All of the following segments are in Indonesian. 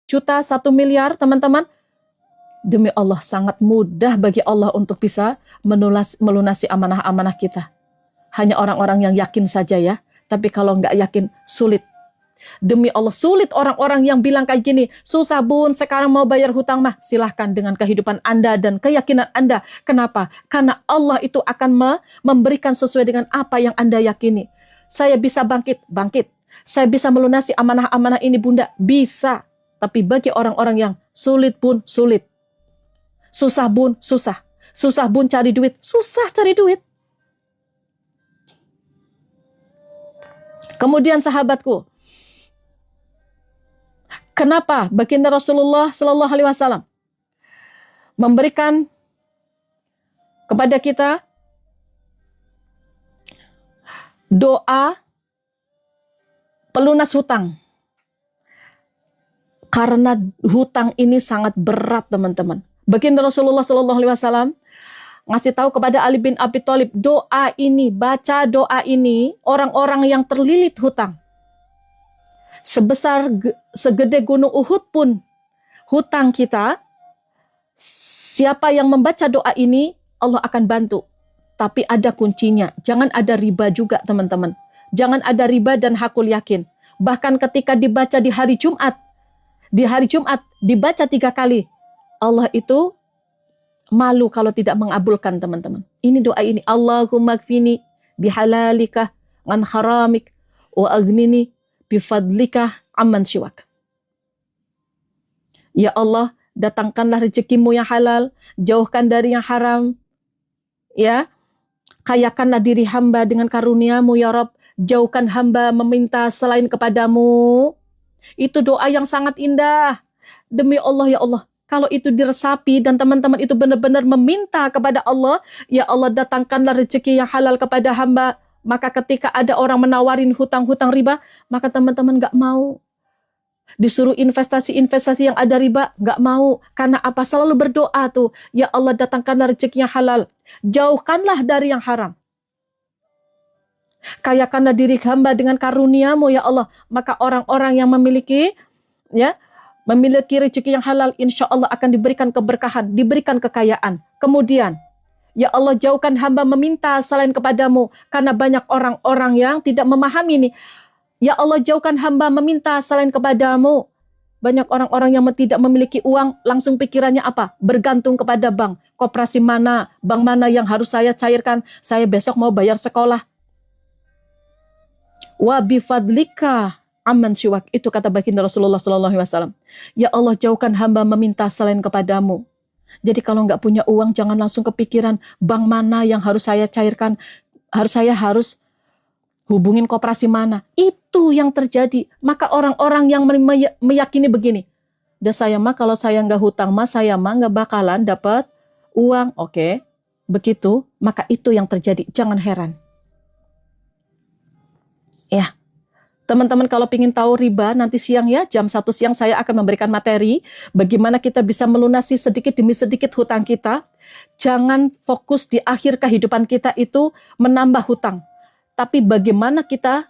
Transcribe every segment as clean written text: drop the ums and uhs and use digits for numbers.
juta, 1 miliar, teman-teman. Demi Allah, sangat mudah bagi Allah untuk bisa melunasi amanah-amanah kita. Hanya orang-orang yang yakin saja ya. Tapi kalau nggak yakin, sulit. Demi Allah, sulit orang-orang yang bilang kayak gini, susah bun, sekarang mau bayar hutang mah. Silahkan dengan kehidupan Anda dan keyakinan Anda. Kenapa? Karena Allah itu akan memberikan sesuai dengan apa yang Anda yakini. Saya bisa bangkit. Saya bisa melunasi amanah-amanah ini bunda, bisa. Tapi bagi orang-orang yang sulit bun, sulit. Susah bun, susah. Susah bun cari duit, susah cari duit. Kemudian sahabatku, kenapa baginda Rasulullah Shallallahu Alaihi Wasallam memberikan kepada kita doa pelunas hutang? Karena hutang ini sangat berat, teman-teman. Baginda Rasulullah Shallallahu Alaihi Wasallam ngasih tahu kepada Ali bin Abi Thalib, doa ini, baca doa ini, orang-orang yang terlilit hutang, segede gunung Uhud pun hutang kita, siapa yang membaca doa ini, Allah akan bantu. Tapi ada kuncinya, jangan ada riba juga, teman-teman. Jangan ada riba dan hakul yakin. Bahkan ketika dibaca di hari Jumat dibaca 3 kali, Allah itu malu kalau tidak mengabulkan, teman-teman. Ini doa ini, Allahumma kfini bihalalika an haramik wa aghnini bifadlika amman siwak. Ya Allah, datangkanlah rezekimu yang halal, jauhkan dari yang haram. Ya, kayakanlah diri hamba dengan karuniamu ya Rabb, jauhkan hamba meminta selain kepadamu. Itu doa yang sangat indah. Demi Allah ya Allah, kalau itu diresapi dan teman-teman itu benar-benar meminta kepada Allah, ya Allah datangkanlah rezeki yang halal kepada hamba. Maka ketika ada orang menawarin hutang-hutang riba, maka teman-teman gak mau. Disuruh investasi-investasi yang ada riba, gak mau. Karena apa? Selalu berdoa tuh, ya Allah datangkanlah rezeki yang halal, jauhkanlah dari yang haram. Kayakanlah diri hamba dengan karuniamu ya Allah. Maka orang-orang yang memiliki rezeki yang halal, insya Allah akan diberikan keberkahan, diberikan kekayaan. Kemudian, ya Allah jauhkan hamba meminta selain kepadamu. Karena banyak orang-orang yang tidak memahami ini. Ya Allah jauhkan hamba meminta selain kepadamu. Banyak orang-orang yang tidak memiliki uang, langsung pikirannya apa? Bergantung kepada bank. Koperasi mana, bank mana yang harus saya cairkan? Saya besok mau bayar sekolah. Wa bifadlika amman siwak, itu kata baginda Rasulullah SAW. Ya Allah jauhkan hamba meminta selain kepadamu. Jadi kalau nggak punya uang, jangan langsung kepikiran bank mana yang harus saya cairkan, saya harus hubungin koperasi mana. Itu yang terjadi. Maka orang-orang yang meyakini begini, dan saya mah kalau saya nggak hutang mah saya mah nggak bakalan dapat uang. Oke, begitu. Maka itu yang terjadi. Jangan heran. Ya, teman-teman kalau ingin tahu riba, nanti siang ya, jam 1 siang saya akan memberikan materi bagaimana kita bisa melunasi sedikit demi sedikit hutang kita. Jangan fokus di akhir kehidupan kita itu menambah hutang. Tapi bagaimana kita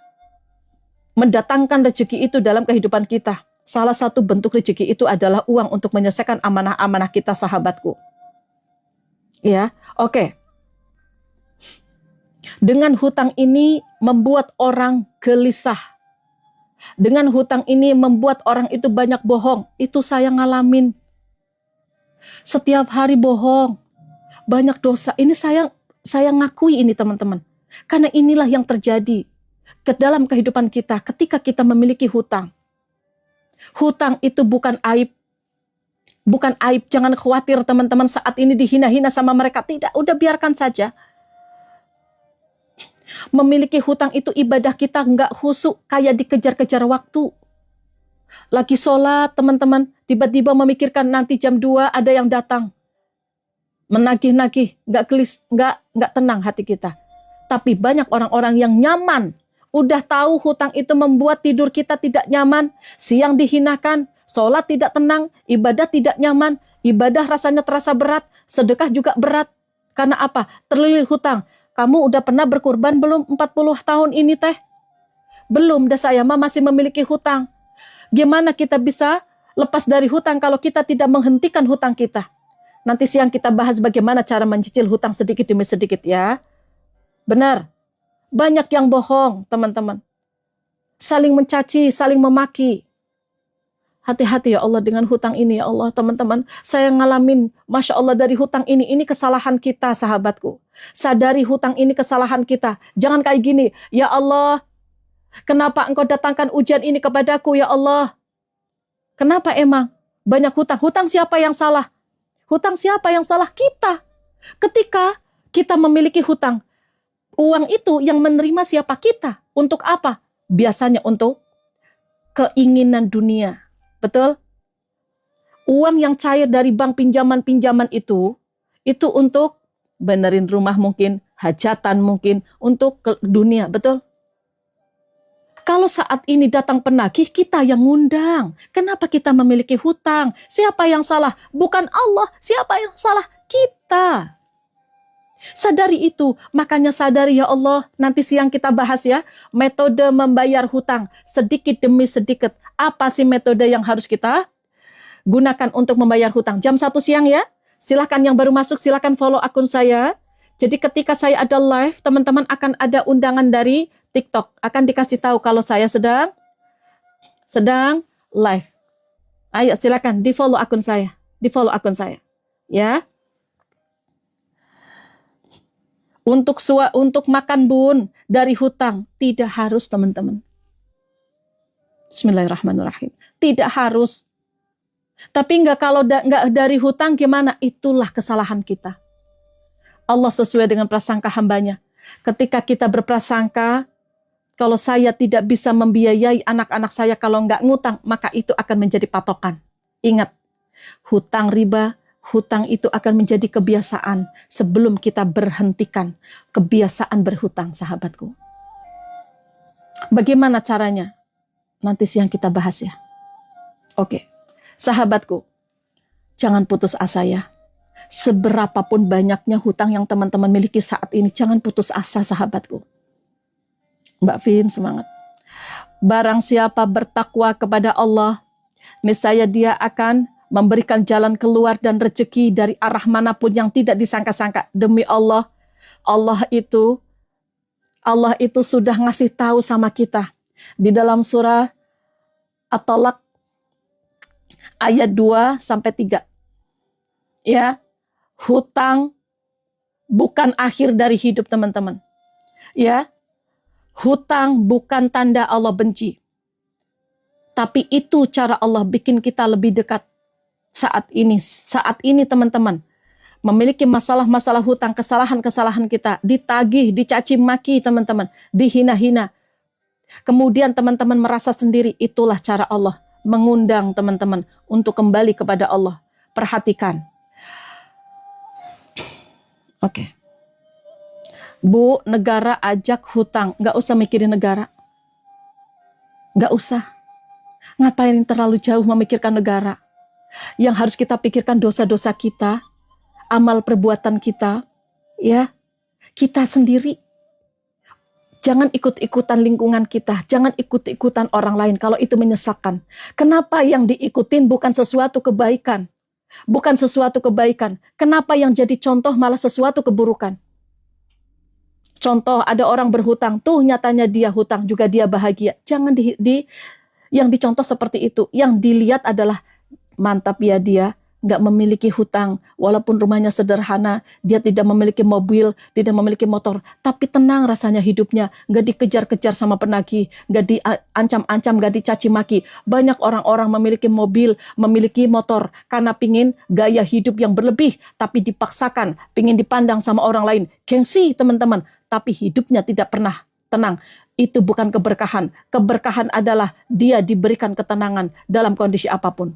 mendatangkan rezeki itu dalam kehidupan kita. Salah satu bentuk rezeki itu adalah uang untuk menyelesaikan amanah-amanah kita, sahabatku. Ya, oke. Dengan hutang ini membuat orang gelisah. Dengan hutang ini membuat orang itu banyak bohong. Itu saya ngalamin. Setiap hari bohong. Banyak dosa. Ini saya ngakui ini, teman-teman. Karena inilah yang terjadi ke dalam kehidupan kita ketika kita memiliki hutang. Hutang itu bukan aib. Bukan aib. Jangan khawatir teman-teman saat ini dihina-hina sama mereka. Tidak, udah biarkan saja. Memiliki hutang itu ibadah kita nggak khusyuk, kayak dikejar-kejar waktu. Lagi sholat teman-teman, tiba-tiba memikirkan nanti jam 2 ada yang datang. Menagih-nagih, nggak tenang hati kita. Tapi banyak orang-orang yang nyaman. Udah tahu hutang itu membuat tidur kita tidak nyaman. Siang dihinakan, sholat tidak tenang, ibadah tidak nyaman. Ibadah rasanya terasa berat, sedekah juga berat. Karena apa? Terlilit hutang. Kamu udah pernah berkurban belum 40 tahun ini teh? Belum, dah saya mah masih memiliki hutang. Gimana kita bisa lepas dari hutang kalau kita tidak menghentikan hutang kita. Nanti siang kita bahas bagaimana cara mencicil hutang sedikit demi sedikit ya. Benar, banyak yang bohong teman-teman. Saling mencaci, saling memaki. Hati-hati ya Allah dengan hutang ini ya Allah teman-teman. Saya ngalamin, Masya Allah dari hutang ini kesalahan kita sahabatku. Sadari hutang ini kesalahan kita. Jangan kayak gini, ya Allah, kenapa engkau datangkan ujian ini kepadaku ya Allah? Kenapa emang? Banyak hutang. Hutang siapa yang salah? Hutang siapa yang salah? Kita. Ketika kita memiliki hutang, uang itu yang menerima siapa? Kita. Untuk apa? Biasanya untuk keinginan dunia. Betul? Uang yang cair dari bank pinjaman-pinjaman itu untuk benerin rumah mungkin, hajatan mungkin, untuk ke dunia. Betul? Kalau saat ini datang penagih, kita yang ngundang. Kenapa kita memiliki hutang? Siapa yang salah? Bukan Allah. Siapa yang salah? Kita. Sadari itu, makanya sadari ya Allah, nanti siang kita bahas ya, metode membayar hutang sedikit demi sedikit. Apa sih metode yang harus kita gunakan untuk membayar hutang? Jam 1 siang ya, silahkan yang baru masuk, silahkan follow akun saya. Jadi ketika saya ada live, teman-teman akan ada undangan dari TikTok, akan dikasih tahu kalau saya sedang live. Ayo silakan di follow akun saya, ya. Untuk makan bun dari hutang tidak harus teman-teman. Bismillahirrahmanirrahim. Tidak harus. Tapi kalau enggak dari hutang gimana? Itulah kesalahan kita. Allah sesuai dengan prasangka hambanya. Ketika kita berprasangka, kalau saya tidak bisa membiayai anak-anak saya kalau enggak ngutang, maka itu akan menjadi patokan. Ingat, hutang riba, hutang itu akan menjadi kebiasaan sebelum kita berhentikan kebiasaan berhutang, sahabatku. Bagaimana caranya? Nanti siang kita bahas ya. Oke, sahabatku, jangan putus asa ya. Seberapapun banyaknya hutang yang teman-teman miliki saat ini, jangan putus asa sahabatku. Mbak Vin, semangat. Barang siapa bertakwa kepada Allah, niscaya dia akan memberikan jalan keluar dan rezeki dari arah manapun yang tidak disangka-sangka. Demi Allah, Allah itu sudah ngasih tahu sama kita di dalam surah At-Talaq ayat 2-3. Ya, hutang bukan akhir dari hidup teman-teman. Ya, hutang bukan tanda Allah benci. Tapi itu cara Allah bikin kita lebih dekat. Saat ini teman-teman, memiliki masalah-masalah hutang, kesalahan-kesalahan kita, ditagih, dicaci maki teman-teman, dihina-hina. Kemudian teman-teman merasa sendiri, itulah cara Allah mengundang teman-teman untuk kembali kepada Allah. Perhatikan. Oke. Bu, negara ajak hutang, nggak usah mikirin negara. Nggak usah. Ngapain terlalu jauh memikirkan negara? Yang harus kita pikirkan dosa-dosa kita, amal perbuatan kita, ya, kita sendiri. Jangan ikut-ikutan lingkungan kita, jangan ikut-ikutan orang lain kalau itu menyesakkan. Kenapa yang diikutin bukan sesuatu kebaikan? Bukan sesuatu kebaikan. Kenapa yang jadi contoh malah sesuatu keburukan? Contoh, ada orang berhutang, tuh nyatanya dia hutang, juga dia bahagia. Jangan yang dicontoh seperti itu. Yang dilihat adalah mantap ya dia, nggak memiliki hutang, walaupun rumahnya sederhana, dia tidak memiliki mobil, tidak memiliki motor, tapi tenang rasanya hidupnya, nggak dikejar-kejar sama penagih, nggak diancam-ancam, nggak dicaci maki. Banyak orang-orang memiliki mobil, memiliki motor, karena pingin gaya hidup yang berlebih, tapi dipaksakan, pingin dipandang sama orang lain. Gengsi teman-teman, tapi hidupnya tidak pernah tenang. Itu bukan keberkahan. Keberkahan adalah dia diberikan ketenangan dalam kondisi apapun.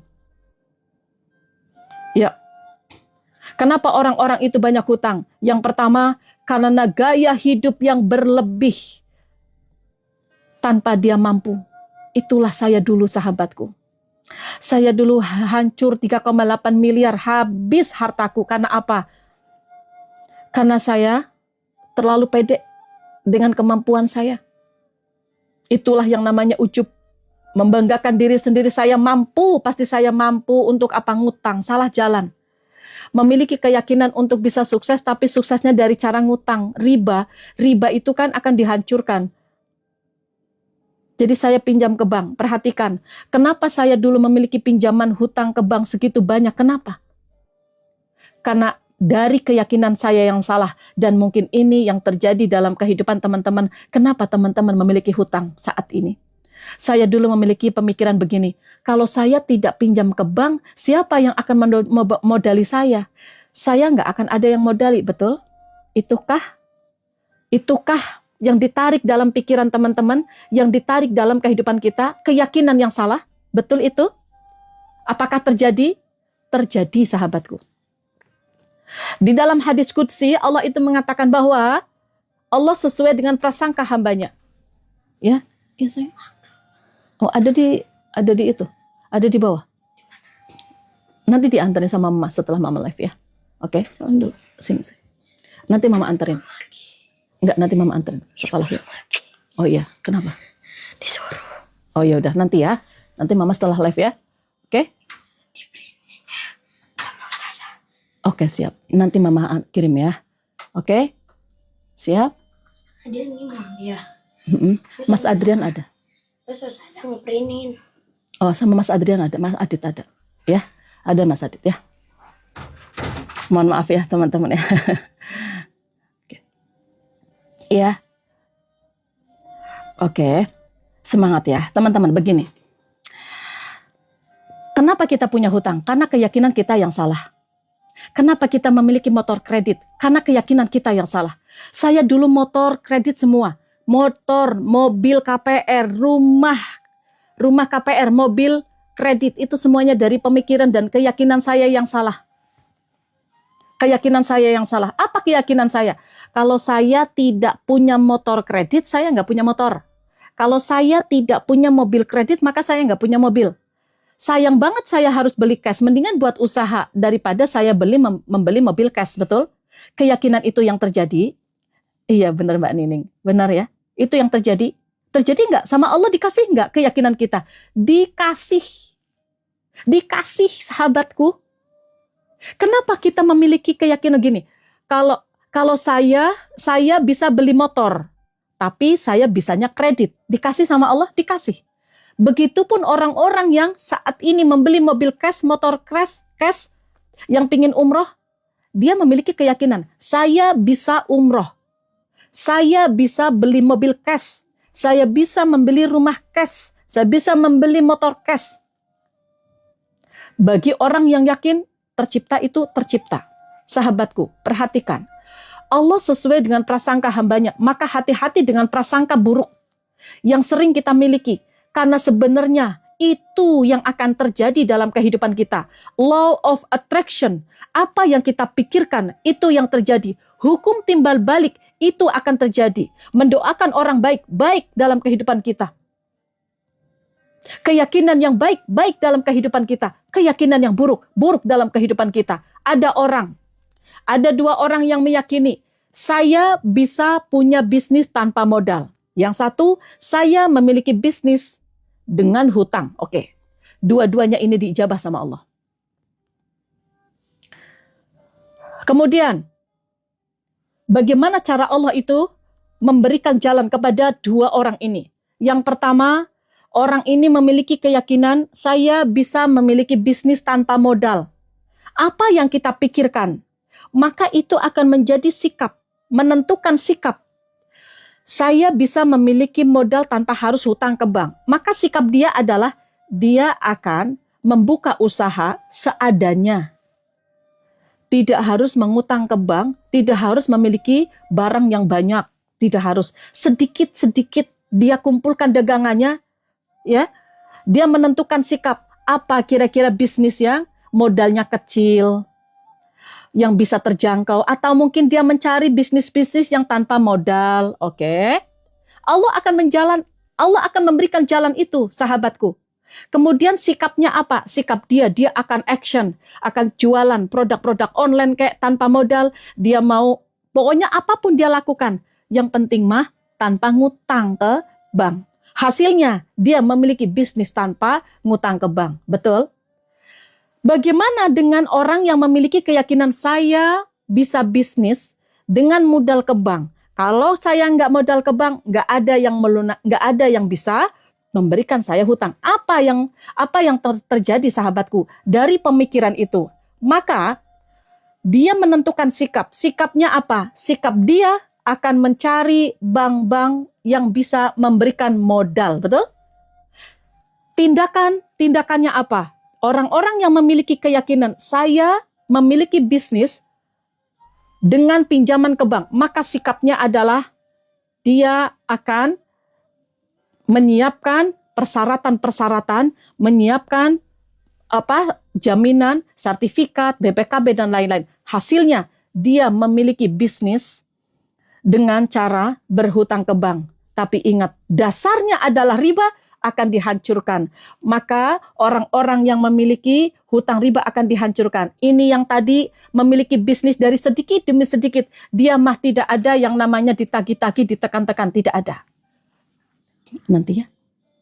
Ya, kenapa orang-orang itu banyak hutang? Yang pertama, karena gaya hidup yang berlebih tanpa dia mampu. Itulah saya dulu sahabatku. Saya dulu hancur 3,8 miliar, habis hartaku. Karena apa? Karena saya terlalu pede dengan kemampuan saya. Itulah yang namanya ujub. membanggakan diri sendiri, saya mampu, pasti saya mampu, untuk apa ngutang, salah jalan. Memiliki keyakinan untuk bisa sukses, tapi suksesnya dari cara ngutang, riba. Riba itu kan akan dihancurkan. Jadi saya pinjam ke bank, perhatikan, kenapa saya dulu memiliki pinjaman hutang ke bank segitu banyak, kenapa? Karena dari keyakinan saya yang salah, dan mungkin ini yang terjadi dalam kehidupan teman-teman. Kenapa teman-teman memiliki hutang saat ini? Saya dulu memiliki pemikiran begini, kalau saya tidak pinjam ke bank, siapa yang akan modali saya? Saya nggak akan ada yang modali, betul? Itukah yang ditarik dalam pikiran teman-teman, yang ditarik dalam kehidupan kita, keyakinan yang salah? Betul itu? Apakah terjadi? Terjadi, sahabatku. Di dalam hadis qudsi, Allah itu mengatakan bahwa Allah sesuai dengan prasangka hambanya. Ya, ya saya. Oh, ada di itu. Ada di bawah. Nanti diantarin sama Mama setelah Mama live ya. Oke, salam dulu. Sini. Nanti Mama anterin. Enggak, nanti Mama anterin setelah ya. Oh iya, kenapa? Disuruh. Oh ya udah, nanti ya. Nanti Mama setelah live ya. Oke? Oke, siap. Nanti Mama kirim ya. Oke? Siap? Adrian gimana ya? Mas Adrian ada. Terus ada ngeprintin. Oh, sama Mas Adrian ada, Mas Adit ada. Ya, ada Mas Adit ya. Mohon maaf ya teman-teman ya. Oke. Ya. Oke. Semangat ya, teman-teman. Begini. Kenapa kita punya hutang? Karena keyakinan kita yang salah. Kenapa kita memiliki motor kredit? Karena keyakinan kita yang salah. Saya dulu motor kredit semua. Motor, mobil KPR, rumah KPR, mobil kredit, itu semuanya dari pemikiran dan keyakinan saya yang salah. Keyakinan saya yang salah. Apa keyakinan saya? Kalau saya tidak punya motor kredit, saya nggak punya motor. Kalau saya tidak punya mobil kredit, maka saya nggak punya mobil. Sayang banget saya harus beli cash, mendingan buat usaha daripada saya membeli mobil cash, betul? Keyakinan itu yang terjadi. Iya benar Mbak Nining, benar ya. Itu yang terjadi. Terjadi nggak? Sama Allah dikasih nggak keyakinan kita? Dikasih. Dikasih, sahabatku. Kenapa kita memiliki keyakinan gini? Kalau saya bisa beli motor, tapi saya bisanya kredit. Dikasih sama Allah? Dikasih. Begitupun orang-orang yang saat ini membeli mobil cash, motor cash, yang pingin umroh, dia memiliki keyakinan, saya bisa umroh. Saya bisa beli mobil cash, saya bisa membeli rumah cash, saya bisa membeli motor cash. Bagi orang yang yakin, tercipta itu tercipta. Sahabatku, perhatikan. Allah sesuai dengan prasangka hambanya, maka hati-hati dengan prasangka buruk yang sering kita miliki. Karena sebenarnya itu yang akan terjadi dalam kehidupan kita. Law of attraction, apa yang kita pikirkan, itu yang terjadi. Hukum timbal balik, itu akan terjadi. Mendoakan orang baik-baik dalam kehidupan kita. Keyakinan yang baik-baik dalam kehidupan kita. Keyakinan yang buruk dalam kehidupan kita. Ada dua orang yang meyakini, saya bisa punya bisnis tanpa modal. Yang satu, saya memiliki bisnis dengan hutang. Oke. Dua-duanya ini diijabah sama Allah. Kemudian, bagaimana cara Allah itu memberikan jalan kepada dua orang ini? Yang pertama, orang ini memiliki keyakinan, saya bisa memiliki bisnis tanpa modal. Apa yang kita pikirkan, maka itu akan menjadi sikap, menentukan sikap. Saya bisa memiliki modal tanpa harus hutang ke bank. Maka sikap dia adalah, dia akan membuka usaha seadanya. Tidak harus mengutang ke bank, tidak harus memiliki barang yang banyak, tidak harus. Sedikit-sedikit dia kumpulkan dagangannya, ya. Dia menentukan sikap, apa kira-kira bisnis yang modalnya kecil, yang bisa terjangkau, atau mungkin dia mencari bisnis-bisnis yang tanpa modal. Oke. Allah akan memberikan jalan itu, sahabatku. Kemudian sikapnya apa? Sikap dia akan action, akan jualan produk-produk online kayak tanpa modal. Dia mau, pokoknya apapun dia lakukan. Yang penting mah tanpa ngutang ke bank. Hasilnya, dia memiliki bisnis tanpa ngutang ke bank. Betul? Bagaimana dengan orang yang memiliki keyakinan saya bisa bisnis dengan modal ke bank? Kalau saya nggak modal ke bank, nggak ada yang bisa memberikan saya hutang. Apa yang terjadi sahabatku dari pemikiran itu? Maka dia menentukan sikap. Sikapnya apa? Sikap dia akan mencari bank-bank yang bisa memberikan modal. Betul? Tindakannya apa? Orang-orang yang memiliki keyakinan saya memiliki bisnis dengan pinjaman ke bank, maka sikapnya adalah dia akan menyiapkan persyaratan-persyaratan, menyiapkan jaminan, sertifikat, BPKB dan lain-lain. Hasilnya dia memiliki bisnis dengan cara berhutang ke bank. Tapi ingat, dasarnya adalah riba akan dihancurkan. Maka orang-orang yang memiliki hutang riba akan dihancurkan. Ini yang tadi memiliki bisnis dari sedikit demi sedikit. Dia mah tidak ada yang namanya ditagi-tagi, ditekan-tekan. Tidak ada. Nanti ya.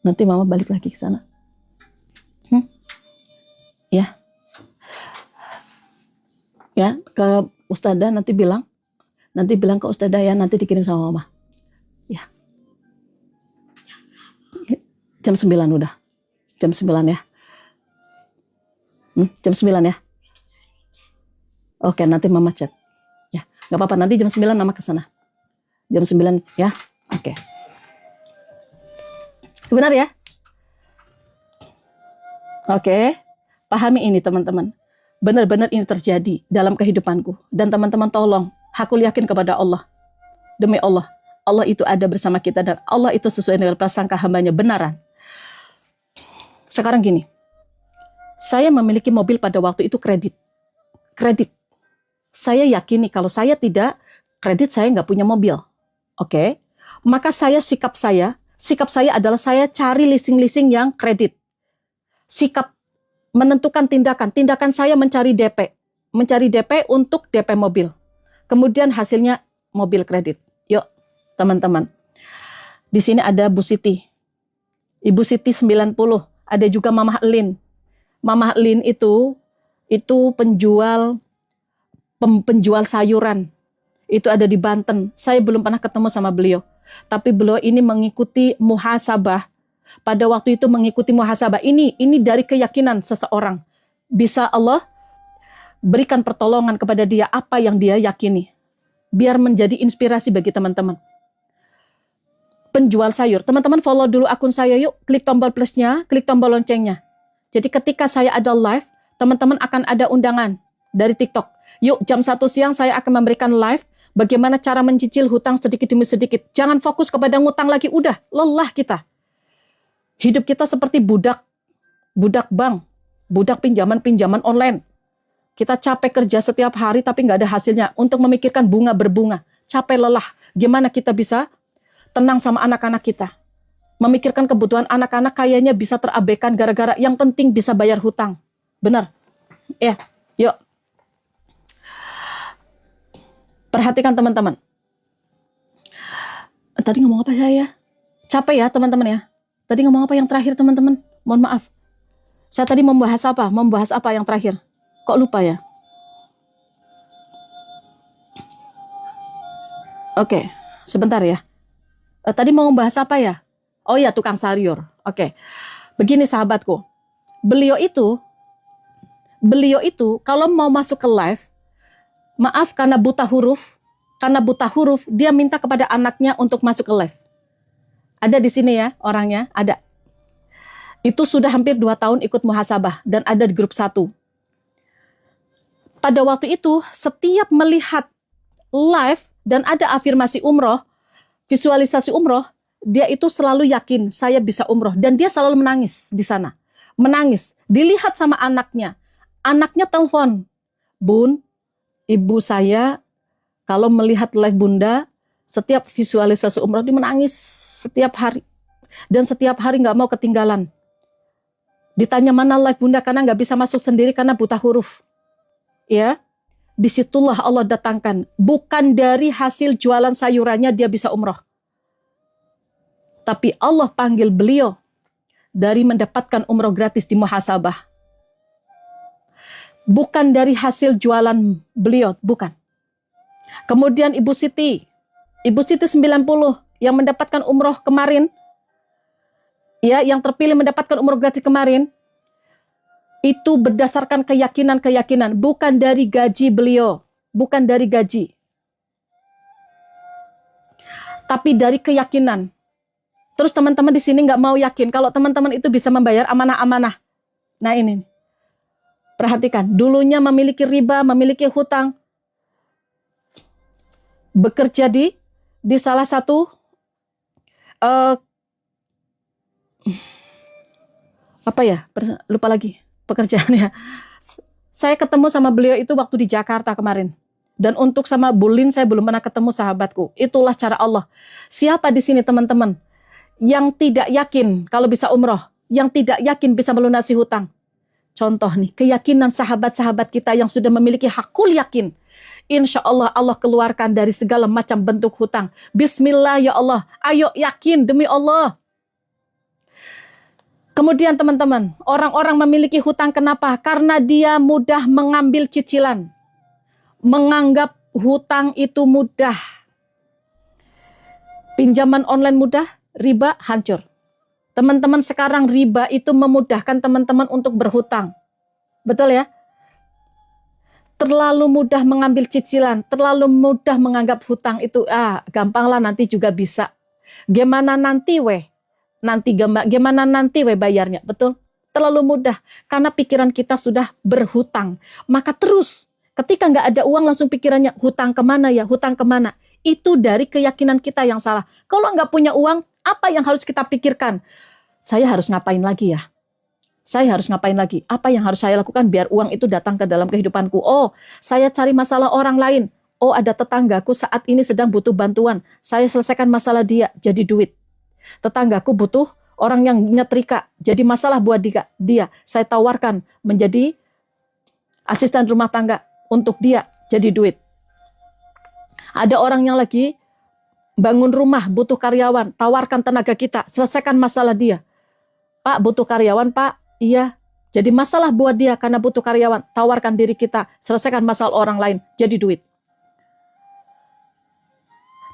Nanti mama balik lagi ke sana. Ya. Ya, ke Ustadzah nanti bilang ke Ustadzah ya, nanti dikirim sama mama. Ya. Jam 9 udah. Jam 9 ya. Jam 9 ya. Oke, nanti mama chat. Ya, nggak apa-apa, nanti jam 9 mama ke sana. Jam 9 ya. Oke. Benar ya? Oke. Pahami ini teman-teman. Benar-benar ini terjadi dalam kehidupanku. Dan teman-teman tolong, aku yakin kepada Allah. Demi Allah, Allah itu ada bersama kita dan Allah itu sesuai dengan prasangka hambanya benaran. Sekarang gini, saya memiliki mobil pada waktu itu kredit. Saya yakini kalau saya tidak kredit, saya nggak punya mobil. Oke, maka sikap saya adalah saya cari leasing-leasing yang kredit. Sikap menentukan tindakan saya mencari DP untuk DP mobil. Kemudian hasilnya mobil kredit. Yuk, teman-teman. Di sini ada Bu Siti. Ibu Siti 90. Ada juga Mama Lin. Mama Lin itu penjual sayuran. Itu ada di Banten. Saya belum pernah ketemu sama beliau. Tapi beliau ini mengikuti muhasabah. Pada waktu itu mengikuti muhasabah. Ini dari keyakinan seseorang. Bisa Allah berikan pertolongan kepada dia apa yang dia yakini. Biar menjadi inspirasi bagi teman-teman. Penjual sayur. Teman-teman follow dulu akun saya yuk. Klik tombol plusnya, klik tombol loncengnya. Jadi ketika saya ada live, teman-teman akan ada undangan dari TikTok. Yuk jam 1 siang saya akan memberikan live. Bagaimana cara mencicil hutang sedikit demi sedikit. Jangan fokus kepada ngutang lagi. Udah, lelah kita. Hidup kita seperti budak bank. Budak pinjaman online. Kita capek kerja setiap hari tapi nggak ada hasilnya. Untuk memikirkan bunga berbunga. Capek lelah. Gimana kita bisa tenang sama anak-anak kita. Memikirkan kebutuhan anak-anak kayaknya bisa terabaikan gara-gara yang penting bisa bayar hutang. Benar? Ya, yuk. Perhatikan teman-teman. Tadi ngomong apa saya? Capek ya teman-teman ya. Tadi ngomong apa yang terakhir teman-teman? Mohon maaf. Saya tadi membahas apa? Membahas apa yang terakhir? Kok lupa ya? Oke, sebentar ya. Tadi mau membahas apa ya? Oh ya, tukang sayur. Oke. Begini sahabatku. Beliau itu kalau mau masuk ke live, maaf karena buta huruf, dia minta kepada anaknya untuk masuk ke live. Ada di sini ya orangnya, ada. Itu sudah hampir 2 tahun ikut muhasabah dan ada di grup 1. Pada waktu itu, setiap melihat live dan ada afirmasi umroh, visualisasi umroh, dia itu selalu yakin saya bisa umroh. Dan dia selalu menangis di sana. Menangis. Dilihat sama anaknya. Anaknya telepon. Bun, ibu saya kalau melihat live bunda, setiap visualisasi umroh dia menangis setiap hari. Dan setiap hari nggak mau ketinggalan. Ditanya mana live bunda karena nggak bisa masuk sendiri karena buta huruf. Ya, disitulah Allah datangkan. Bukan dari hasil jualan sayurannya dia bisa umroh. Tapi Allah panggil beliau dari mendapatkan umroh gratis di muhasabah. Bukan dari hasil jualan beliau, bukan. Kemudian Ibu Siti 90 yang mendapatkan umroh kemarin, ya, yang terpilih mendapatkan umroh gratis kemarin, itu berdasarkan keyakinan, bukan dari gaji beliau, bukan dari gaji, tapi dari keyakinan. Terus teman-teman di sini nggak mau yakin kalau teman-teman itu bisa membayar amanah-amanah. Nah ini, perhatikan, dulunya memiliki riba, memiliki hutang, bekerja di salah satu lupa lagi pekerjaannya. Saya ketemu sama beliau itu waktu di Jakarta kemarin. Dan untuk sama Bulin saya belum pernah ketemu, sahabatku. Itulah cara Allah. Siapa di sini teman-teman yang tidak yakin kalau bisa umroh, yang tidak yakin bisa melunasi hutang? Contoh nih, keyakinan sahabat-sahabat kita yang sudah memiliki hakul yakin. Insya Allah, Allah keluarkan dari segala macam bentuk hutang. Bismillah ya Allah, ayo yakin demi Allah. Kemudian teman-teman, orang-orang memiliki hutang kenapa? Karena dia mudah mengambil cicilan. Menganggap hutang itu mudah. Pinjaman online mudah, riba hancur. Teman-teman sekarang riba itu memudahkan teman-teman untuk berhutang. Betul ya? Terlalu mudah mengambil cicilan, terlalu mudah menganggap hutang itu, gampanglah nanti juga bisa. Gimana nanti weh? Gimana nanti bayarnya? Betul? Terlalu mudah. Karena pikiran kita sudah berhutang. Maka terus, ketika nggak ada uang langsung pikirannya, hutang kemana ya? Hutang kemana? Itu dari keyakinan kita yang salah. Kalau nggak punya uang, apa yang harus kita pikirkan? Saya harus ngapain lagi ya? Saya harus ngapain lagi? Apa yang harus saya lakukan biar uang itu datang ke dalam kehidupanku? Oh, saya cari masalah orang lain. Oh, ada tetanggaku saat ini sedang butuh bantuan. Saya selesaikan masalah dia, jadi duit. Tetanggaku butuh orang yang nyetrika, jadi masalah buat dia. Saya tawarkan menjadi asisten rumah tangga untuk dia, jadi duit. Ada orang yang lagi bangun rumah, butuh karyawan, tawarkan tenaga kita, selesaikan masalah dia. Pak, butuh karyawan, Pak. Iya, jadi masalah buat dia karena butuh karyawan. Tawarkan diri kita, selesaikan masalah orang lain, jadi duit.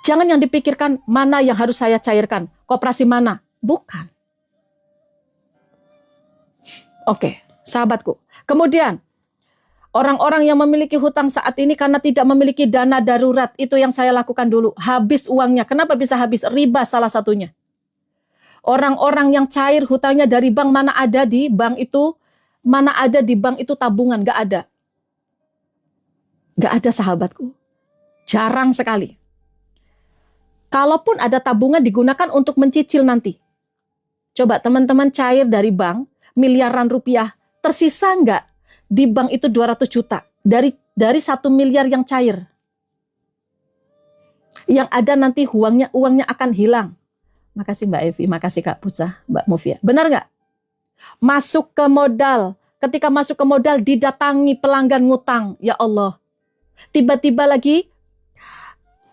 Jangan yang dipikirkan mana yang harus saya cairkan, koperasi mana. Bukan. Oke, sahabatku. Kemudian, orang-orang yang memiliki hutang saat ini karena tidak memiliki dana darurat, itu yang saya lakukan dulu. Habis uangnya. Kenapa bisa habis? Riba salah satunya. Orang-orang yang cair hutangnya dari bank, mana ada di bank itu tabungan, gak ada. Gak ada sahabatku. Jarang sekali. Kalaupun ada tabungan digunakan untuk mencicil nanti. Coba teman-teman cair dari bank, miliaran rupiah, tersisa nggak di bank itu 200 juta dari 1 miliar yang cair. Yang ada nanti uangnya akan hilang. Makasih Mbak Evi, makasih Kak Puca, Mbak Mufia. Benar nggak? Masuk ke modal. Ketika masuk ke modal didatangi pelanggan ngutang. Ya Allah. Tiba-tiba lagi,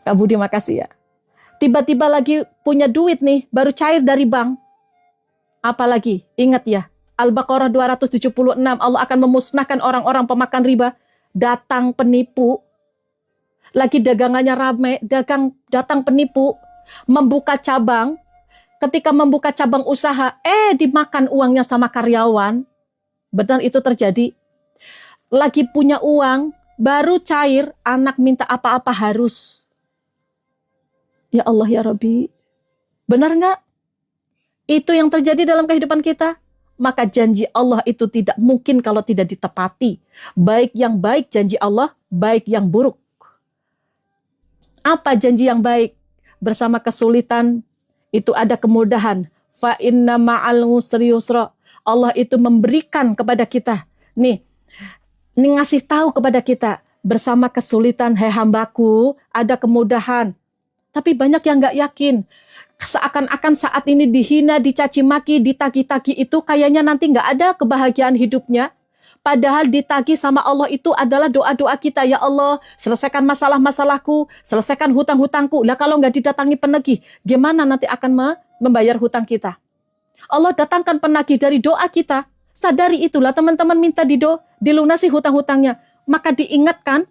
Kak Budi makasih ya. Tiba-tiba lagi punya duit nih, baru cair dari bank. Apalagi, ingat ya, Al-Baqarah 276, Allah akan memusnahkan orang-orang pemakan riba. Datang penipu, lagi dagangannya rame, datang penipu, membuka cabang. Ketika membuka cabang usaha, dimakan uangnya sama karyawan. Benar itu terjadi. Lagi punya uang, baru cair, anak minta apa-apa harus. Ya Allah ya Rabbi, benar nggak? Itu yang terjadi dalam kehidupan kita. Maka janji Allah itu tidak mungkin kalau tidak ditepati. Baik yang baik janji Allah, baik yang buruk. Apa janji yang baik? Bersama kesulitan itu ada kemudahan. Fa inna ma'al usri yusra. Allah itu memberikan kepada kita. Nih ngasih tahu kepada kita. Bersama kesulitan, hai hambaku, ada kemudahan. Tapi banyak yang nggak yakin. Seakan-akan saat ini dihina, dicaci maki, ditagi-tagi itu kayaknya nanti nggak ada kebahagiaan hidupnya. Padahal ditagi sama Allah itu adalah doa-doa kita. Ya Allah, selesaikan masalah-masalahku, selesaikan hutang-hutangku. Lah kalau nggak didatangi penagih, gimana nanti akan membayar hutang kita. Allah datangkan penagih dari doa kita. Sadari itulah teman-teman, minta dilunasi hutang-hutangnya. Maka diingatkan,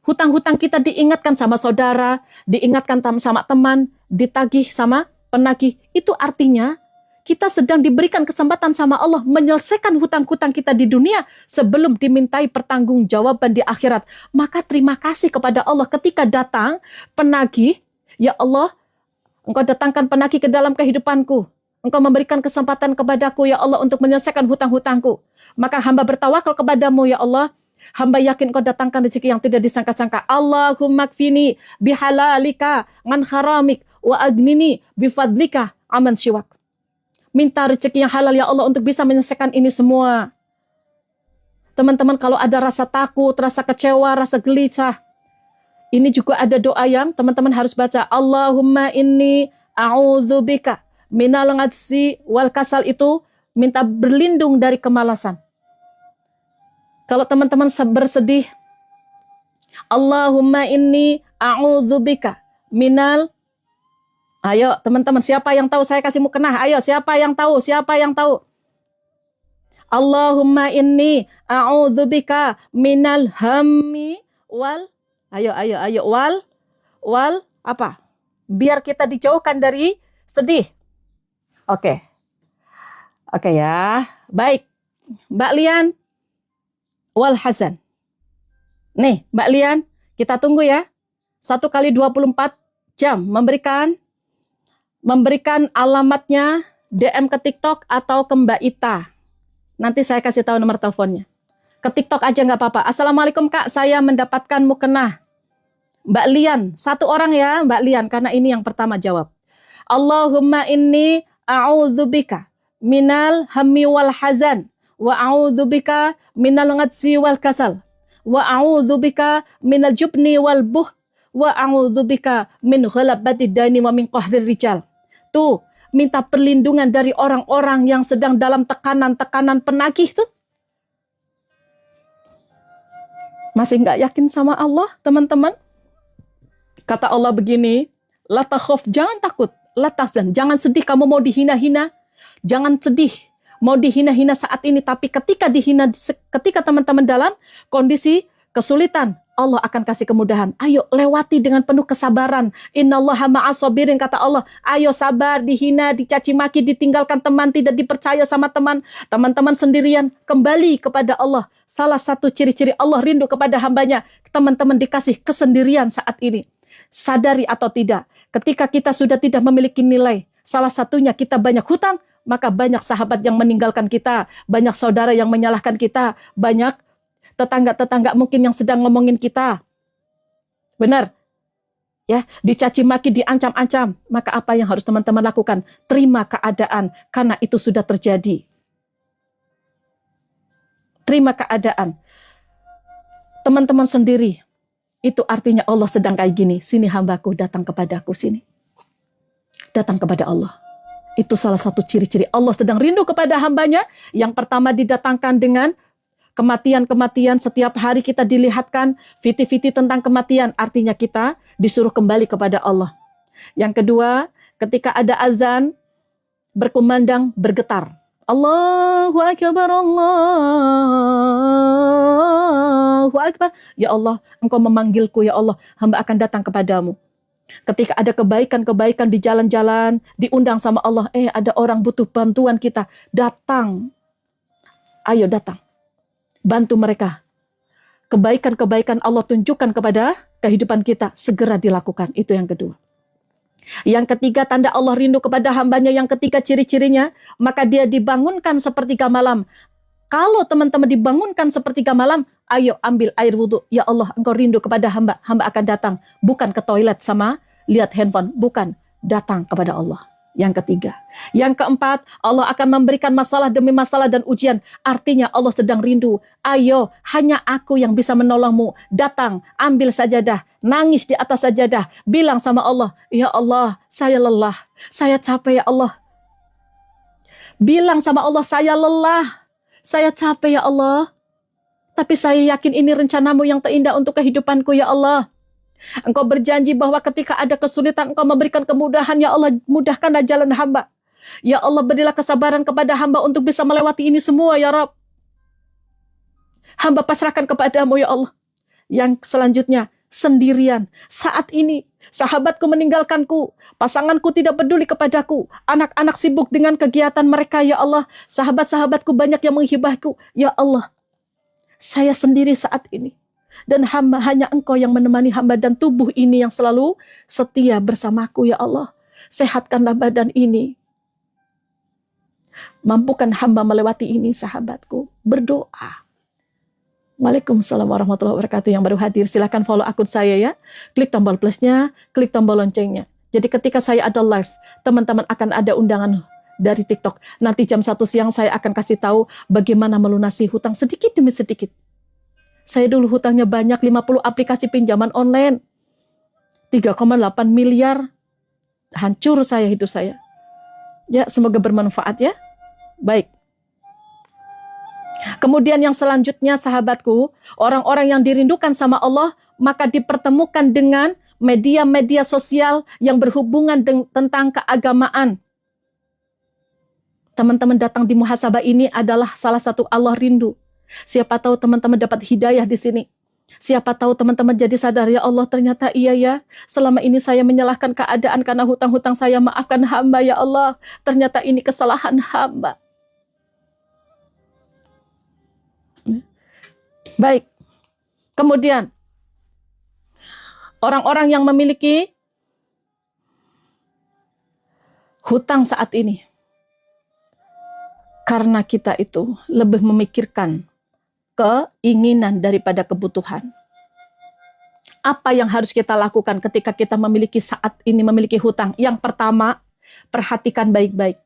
hutang-hutang kita diingatkan sama saudara, diingatkan sama teman, ditagih sama penagih. Itu artinya kita sedang diberikan kesempatan sama Allah menyelesaikan hutang-hutang kita di dunia sebelum dimintai pertanggungjawaban di akhirat. Maka terima kasih kepada Allah ketika datang penagih, ya Allah, Engkau datangkan penagih ke dalam kehidupanku. Engkau memberikan kesempatan kepadaku, ya Allah, untuk menyelesaikan hutang-hutangku. Maka hamba bertawakal kepadamu, ya Allah. Hamba yakin Engkau datangkan rezeki yang tidak disangka-sangka. Allahumma kfini bihalalika ngan haramik wa agnini bifadlika aman siwak. Minta rezeki yang halal, ya Allah, untuk bisa menyelesaikan ini semua. Teman-teman, kalau ada rasa takut, rasa kecewa, rasa gelisah, ini juga ada doa yang teman-teman harus baca. Allahumma inni a'udzubika minal ngajsi wal kasal, itu minta berlindung dari kemalasan. Kalau teman-teman bersedih, Allahumma inni a'udzubika minal. Ayo teman-teman, siapa yang tahu? Saya kasih mukena. Ayo, siapa yang tahu? Siapa yang tahu? Allahumma inni a'udzubika minal hammi wal. Ayo. Wal apa? Biar kita dijauhkan dari sedih. Oke ya. Baik. Mbak Lian. Wal hazan. Nih, Mbak Lian, kita tunggu ya. 1 kali 24 jam memberikan alamatnya DM ke TikTok atau ke Mbak Ita. Nanti saya kasih tahu nomor teleponnya. Ke TikTok aja nggak apa-apa. Assalamualaikum Kak, saya mendapatkan mukena. Mbak Lian, 1 orang ya Mbak Lian, karena ini yang pertama jawab. Allahumma inni a'udzubika minal hammi wal hazan wa a'udzubika minal ngajsi wal kasal wa a'udzubika minal jubni wal buh wa a'udzubika min ghalabati dani wa min qahrir rijal. Tuh, minta perlindungan dari orang-orang yang sedang dalam tekanan-tekanan penagih tuh. Masih nggak yakin sama Allah, teman-teman? Kata Allah begini, la takhaf, jangan takut, la tahzan, jangan sedih kamu mau dihina-hina, jangan sedih mau dihina-hina saat ini, tapi ketika teman-teman dalam kondisi kesulitan, Allah akan kasih kemudahan. Ayo lewati dengan penuh kesabaran. Innallaha ma'as sabirin, kata Allah. Ayo sabar, dihina, dicaci maki, ditinggalkan teman, tidak dipercaya sama teman, teman-teman sendirian, kembali kepada Allah. Salah satu ciri-ciri Allah rindu kepada hambanya, teman-teman dikasih kesendirian saat ini. Sadari atau tidak, ketika kita sudah tidak memiliki nilai, salah satunya kita banyak hutang, maka banyak sahabat yang meninggalkan kita, banyak saudara yang menyalahkan kita, banyak tetangga-tetangga mungkin yang sedang ngomongin kita. Benar? Ya, dicaci maki, diancam-ancam. Maka apa yang harus teman-teman lakukan? Terima keadaan, karena itu sudah terjadi. Terima keadaan. Teman-teman sendiri, itu artinya Allah sedang kayak gini. Sini hambaku, datang kepadaku, sini. Datang kepada Allah. Itu salah satu ciri-ciri Allah sedang rindu kepada hambanya. Yang pertama didatangkan dengan kematian-kematian, setiap hari kita dilihatkan fiti-fiti tentang kematian, artinya kita disuruh kembali kepada Allah. Yang kedua, ketika ada azan berkumandang, bergetar. Allahu Akbar, Allahu Akbar. Ya Allah, Engkau memanggilku, ya Allah, hamba akan datang kepadamu. Ketika ada kebaikan-kebaikan di jalan-jalan, diundang sama Allah, ada orang butuh bantuan kita, datang. Ayo datang. Bantu mereka. Kebaikan-kebaikan Allah tunjukkan kepada kehidupan kita, segera dilakukan. Itu yang kedua. Yang ketiga, tanda Allah rindu kepada hambanya. Yang ketiga, ciri-cirinya, maka dia dibangunkan sepertiga malam. Kalau teman-teman dibangunkan sepertiga malam, ayo ambil air wudhu. Ya Allah, Engkau rindu kepada hamba. Hamba akan datang. Bukan ke toilet sama lihat handphone. Bukan. Datang kepada Allah. Yang ketiga. Yang keempat, Allah akan memberikan masalah demi masalah dan ujian. Artinya Allah sedang rindu. Ayo, hanya aku yang bisa menolongmu. Datang, ambil sajadah. Nangis di atas sajadah. Bilang sama Allah, ya Allah, saya lelah. Saya capek ya Allah. Bilang sama Allah, saya lelah. Saya capek ya Allah. Tapi saya yakin ini rencanamu yang terindah untuk kehidupanku ya Allah. Engkau berjanji bahwa ketika ada kesulitan Engkau memberikan kemudahan. Ya Allah, mudahkanlah jalan hamba. Ya Allah, berilah kesabaran kepada hamba untuk bisa melewati ini semua ya Rabb. Hamba pasrahkan kepadamu ya Allah. Yang selanjutnya, sendirian. Saat ini, sahabatku meninggalkanku. Pasanganku tidak peduli kepadaku. Anak-anak sibuk dengan kegiatan mereka ya Allah. Sahabat-sahabatku banyak yang menghibahku. Ya Allah, saya sendiri saat ini. Dan hamba, hanya Engkau yang menemani hamba dan tubuh ini yang selalu setia bersamaku ya Allah. Sehatkanlah badan ini. Mampukan hamba melewati ini sahabatku. Berdoa. Waalaikumsalam warahmatullahi wabarakatuh. Yang baru hadir silahkan follow akun saya ya. Klik tombol plusnya, klik tombol loncengnya. Jadi ketika saya ada live, teman-teman akan ada undangan dari TikTok. Nanti jam 1 siang saya akan kasih tahu bagaimana melunasi hutang sedikit demi sedikit. Saya dulu hutangnya banyak, 50 aplikasi pinjaman online. 3,8 miliar. Hancur saya hidup saya. Ya, semoga bermanfaat ya. Baik. Kemudian yang selanjutnya sahabatku, orang-orang yang dirindukan sama Allah, maka dipertemukan dengan media-media sosial yang berhubungan tentang keagamaan. Teman-teman datang di muhasabah ini adalah salah satu Allah rindu. Siapa tahu teman-teman dapat hidayah di sini. Siapa tahu teman-teman jadi sadar, ya Allah ternyata iya ya. Selama ini saya menyalahkan keadaan karena hutang-hutang saya, maafkan hamba ya Allah. Ternyata ini kesalahan hamba. Baik. Kemudian, orang-orang yang memiliki hutang saat ini. Karena kita itu lebih memikirkan keinginan daripada kebutuhan. Apa yang harus kita lakukan ketika kita memiliki saat ini memiliki hutang? Yang pertama, perhatikan baik-baik.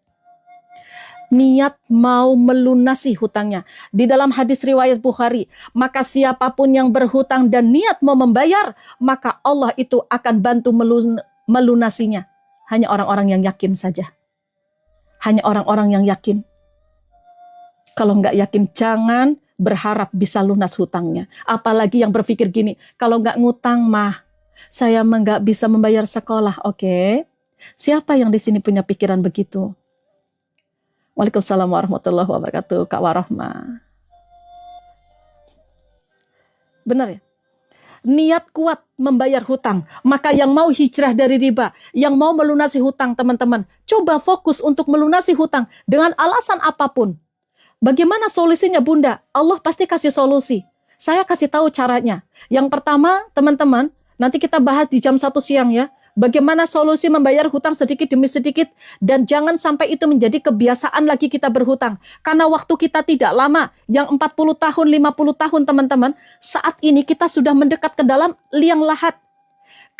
Niat mau melunasi hutangnya. Di dalam hadis riwayat Bukhari, maka siapapun yang berhutang dan niat mau membayar, maka Allah itu akan bantu melunasinya. Hanya orang-orang yang yakin saja. Hanya orang-orang yang yakin. Kalau nggak yakin, jangan berharap bisa lunas hutangnya. Apalagi yang berpikir gini, kalau nggak ngutang mah, saya nggak bisa membayar sekolah. Oke. Siapa yang di sini punya pikiran begitu? Waalaikumsalam warahmatullahi wabarakatuh, Kak Warohmah. Benar ya? Niat kuat membayar hutang. Maka yang mau hijrah dari riba, yang mau melunasi hutang teman-teman, coba fokus untuk melunasi hutang dengan alasan apapun. Bagaimana solusinya Bunda? Allah pasti kasih solusi. Saya kasih tahu caranya. Yang pertama, teman-teman, nanti kita bahas di jam 1 siang ya. Bagaimana solusi membayar hutang sedikit demi sedikit. Dan jangan sampai itu menjadi kebiasaan lagi kita berhutang. Karena waktu kita tidak lama. Yang 40 tahun, 50 tahun teman-teman. Saat ini kita sudah mendekat ke dalam liang lahat.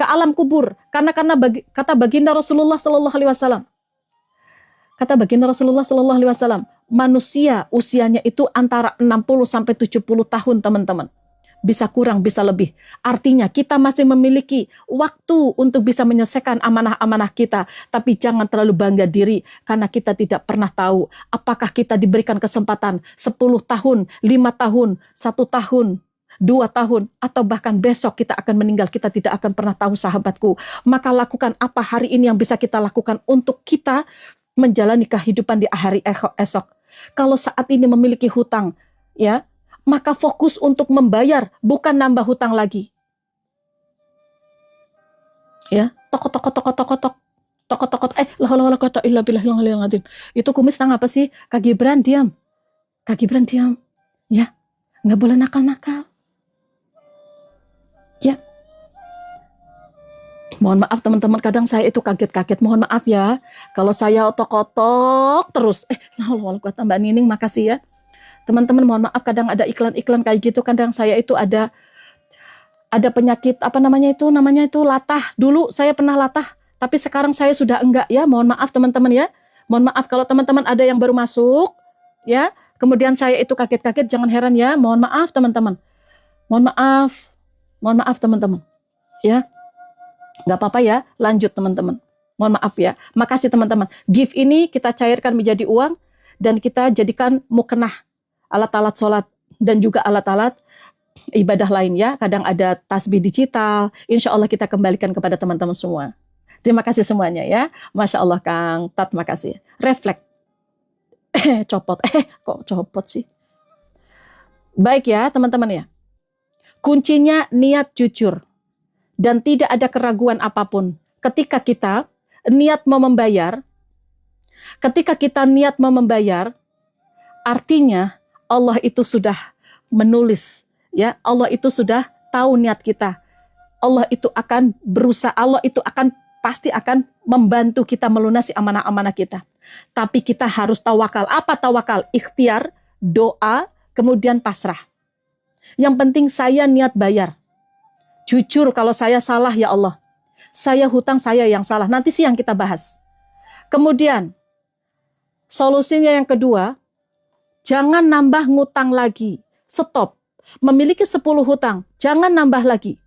Ke alam kubur. Karena kata baginda Rasulullah SAW. Kata baginda Rasulullah SAW. Manusia usianya itu antara 60 sampai 70 tahun teman-teman. Bisa kurang, bisa lebih. Artinya kita masih memiliki waktu untuk bisa menyelesaikan amanah-amanah kita. Tapi jangan terlalu bangga diri karena kita tidak pernah tahu apakah kita diberikan kesempatan 10 tahun, 5 tahun, 1 tahun, 2 tahun, atau bahkan besok kita akan meninggal. Kita tidak akan pernah tahu sahabatku. Maka lakukan apa hari ini yang bisa kita lakukan untuk kita menjalani kehidupan di hari esok. Kalau saat ini memiliki hutang, ya, maka fokus untuk membayar, bukan nambah hutang lagi. Ya, tok. La kata illa billahil azim. Itu kumis nang apa sih? Kak Gibran diam. Ya, nggak boleh nakal-nakal. Ya. Mohon maaf teman-teman, kadang saya itu kaget-kaget. Mohon maaf ya, kalau saya otok-otok terus. Mbak Nining, makasih ya. Teman-teman mohon maaf, kadang ada iklan-iklan kayak gitu. Kadang saya itu ada penyakit, namanya itu latah. Dulu saya pernah latah, tapi sekarang saya sudah enggak ya. Mohon maaf teman-teman ya. Mohon maaf kalau teman-teman ada yang baru masuk ya. Kemudian saya itu kaget-kaget, jangan heran ya. Mohon maaf teman-teman. Mohon maaf teman-teman. Ya. Nggak apa-apa ya, lanjut teman-teman. Mohon maaf ya. Makasih teman-teman. Gift ini kita cairkan menjadi uang dan kita jadikan muknah, alat-alat sholat dan juga alat-alat ibadah lain ya. Kadang ada tasbih digital. Insya Allah kita kembalikan kepada teman-teman semua. Terima kasih semuanya ya. Masya Allah Kang Tat, makasih. Refleks. Copot. Kok copot sih? Baik ya teman-teman ya. Kuncinya niat jujur. Dan tidak ada keraguan apapun. Ketika kita niat mau membayar, artinya Allah itu sudah menulis. Ya, Allah itu sudah tahu niat kita. Allah itu akan berusaha, Allah itu pasti akan membantu kita melunasi amanah-amanah kita. Tapi kita harus tawakal. Apa tawakal? Ikhtiar, doa, kemudian pasrah. Yang penting saya niat bayar. Jujur kalau saya salah ya Allah. Saya hutang, saya yang salah. Nanti siang kita bahas. Kemudian, solusinya yang kedua, jangan nambah ngutang lagi. Stop. Memiliki 10 hutang, jangan nambah lagi.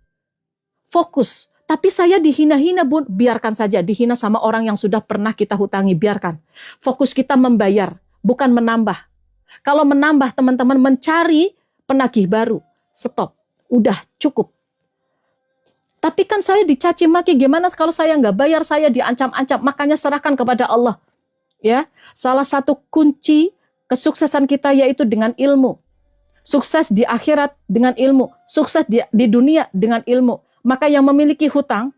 Fokus. Tapi saya dihina-hina Bun, biarkan saja. Dihina sama orang yang sudah pernah kita hutangi, biarkan. Fokus kita membayar, bukan menambah. Kalau menambah teman-teman mencari penagih baru, stop. Udah cukup. Tapi kan saya dicaci maki, gimana kalau saya nggak bayar, saya diancam-ancam, makanya serahkan kepada Allah. Ya, salah satu kunci kesuksesan kita yaitu dengan ilmu. Sukses di akhirat dengan ilmu, sukses di dunia dengan ilmu. Maka yang memiliki hutang,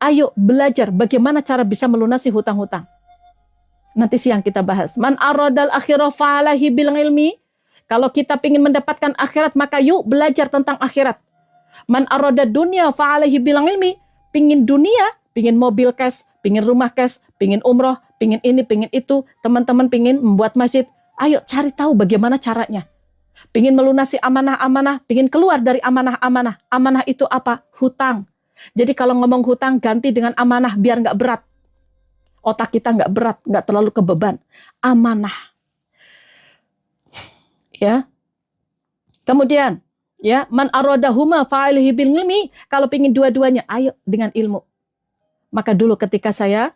ayo belajar bagaimana cara bisa melunasi hutang-hutang. Nanti siang kita bahas. Man aradal akhirah fa'alahi bil ilmi. Kalau kita ingin mendapatkan akhirat, maka yuk belajar tentang akhirat. Man arada dunia fa'alaihi bilang ilmi. Pingin dunia, pingin mobil cash, pingin rumah cash, pingin umroh, pingin ini, pingin itu. Teman-teman pingin membuat masjid. Ayo cari tahu bagaimana caranya. Pingin melunasi amanah-amanah, pingin keluar dari amanah-amanah. Amanah itu apa? Hutang. Jadi kalau ngomong hutang, ganti dengan amanah biar nggak berat. Otak kita nggak berat, nggak terlalu kebeban. Amanah. Ya. Kemudian, ya, man aradahuma fa'alihi bil ilmi. Kalau pingin dua-duanya, ayo dengan ilmu. Maka dulu ketika saya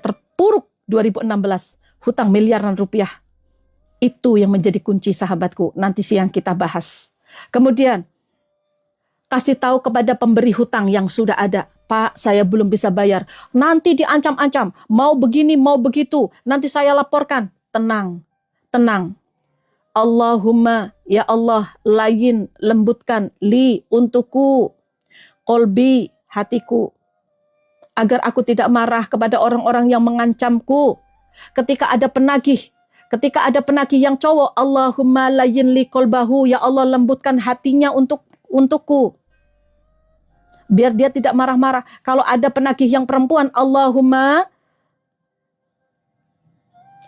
terpuruk 2016, hutang miliaran rupiah. Itu yang menjadi kunci sahabatku. Nanti siang kita bahas. Kemudian, kasih tahu kepada pemberi hutang yang sudah ada. Pak, saya belum bisa bayar. Nanti diancam-ancam. Mau begini, mau begitu. Nanti saya laporkan. Tenang, tenang. Allahumma, ya Allah, layin, lembutkan, li, untukku, kolbi, hatiku, agar aku tidak marah kepada orang-orang yang mengancamku. Ketika ada penagih yang cowok, Allahumma layin li kolbahu, ya Allah, lembutkan hatinya untukku. Biar dia tidak marah-marah. Kalau ada penagih yang perempuan, Allahumma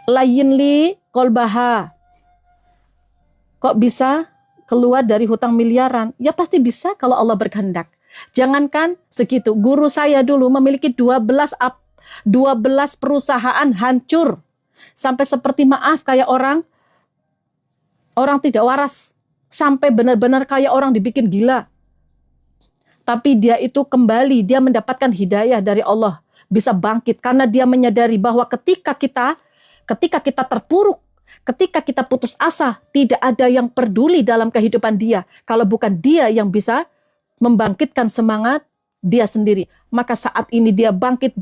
layin li kolbaha. Kok bisa keluar dari hutang miliaran? Ya pasti bisa kalau Allah berkehendak. Jangankan segitu. Guru saya dulu memiliki 12 perusahaan hancur. Sampai seperti maaf kayak orang tidak waras. Sampai benar-benar kayak orang dibikin gila. Tapi dia itu kembali, dia mendapatkan hidayah dari Allah. Bisa bangkit karena dia menyadari bahwa ketika kita terpuruk, ketika kita putus asa, tidak ada yang peduli dalam kehidupan dia. Kalau bukan dia yang bisa membangkitkan semangat dia sendiri. Maka saat ini dia bangkit.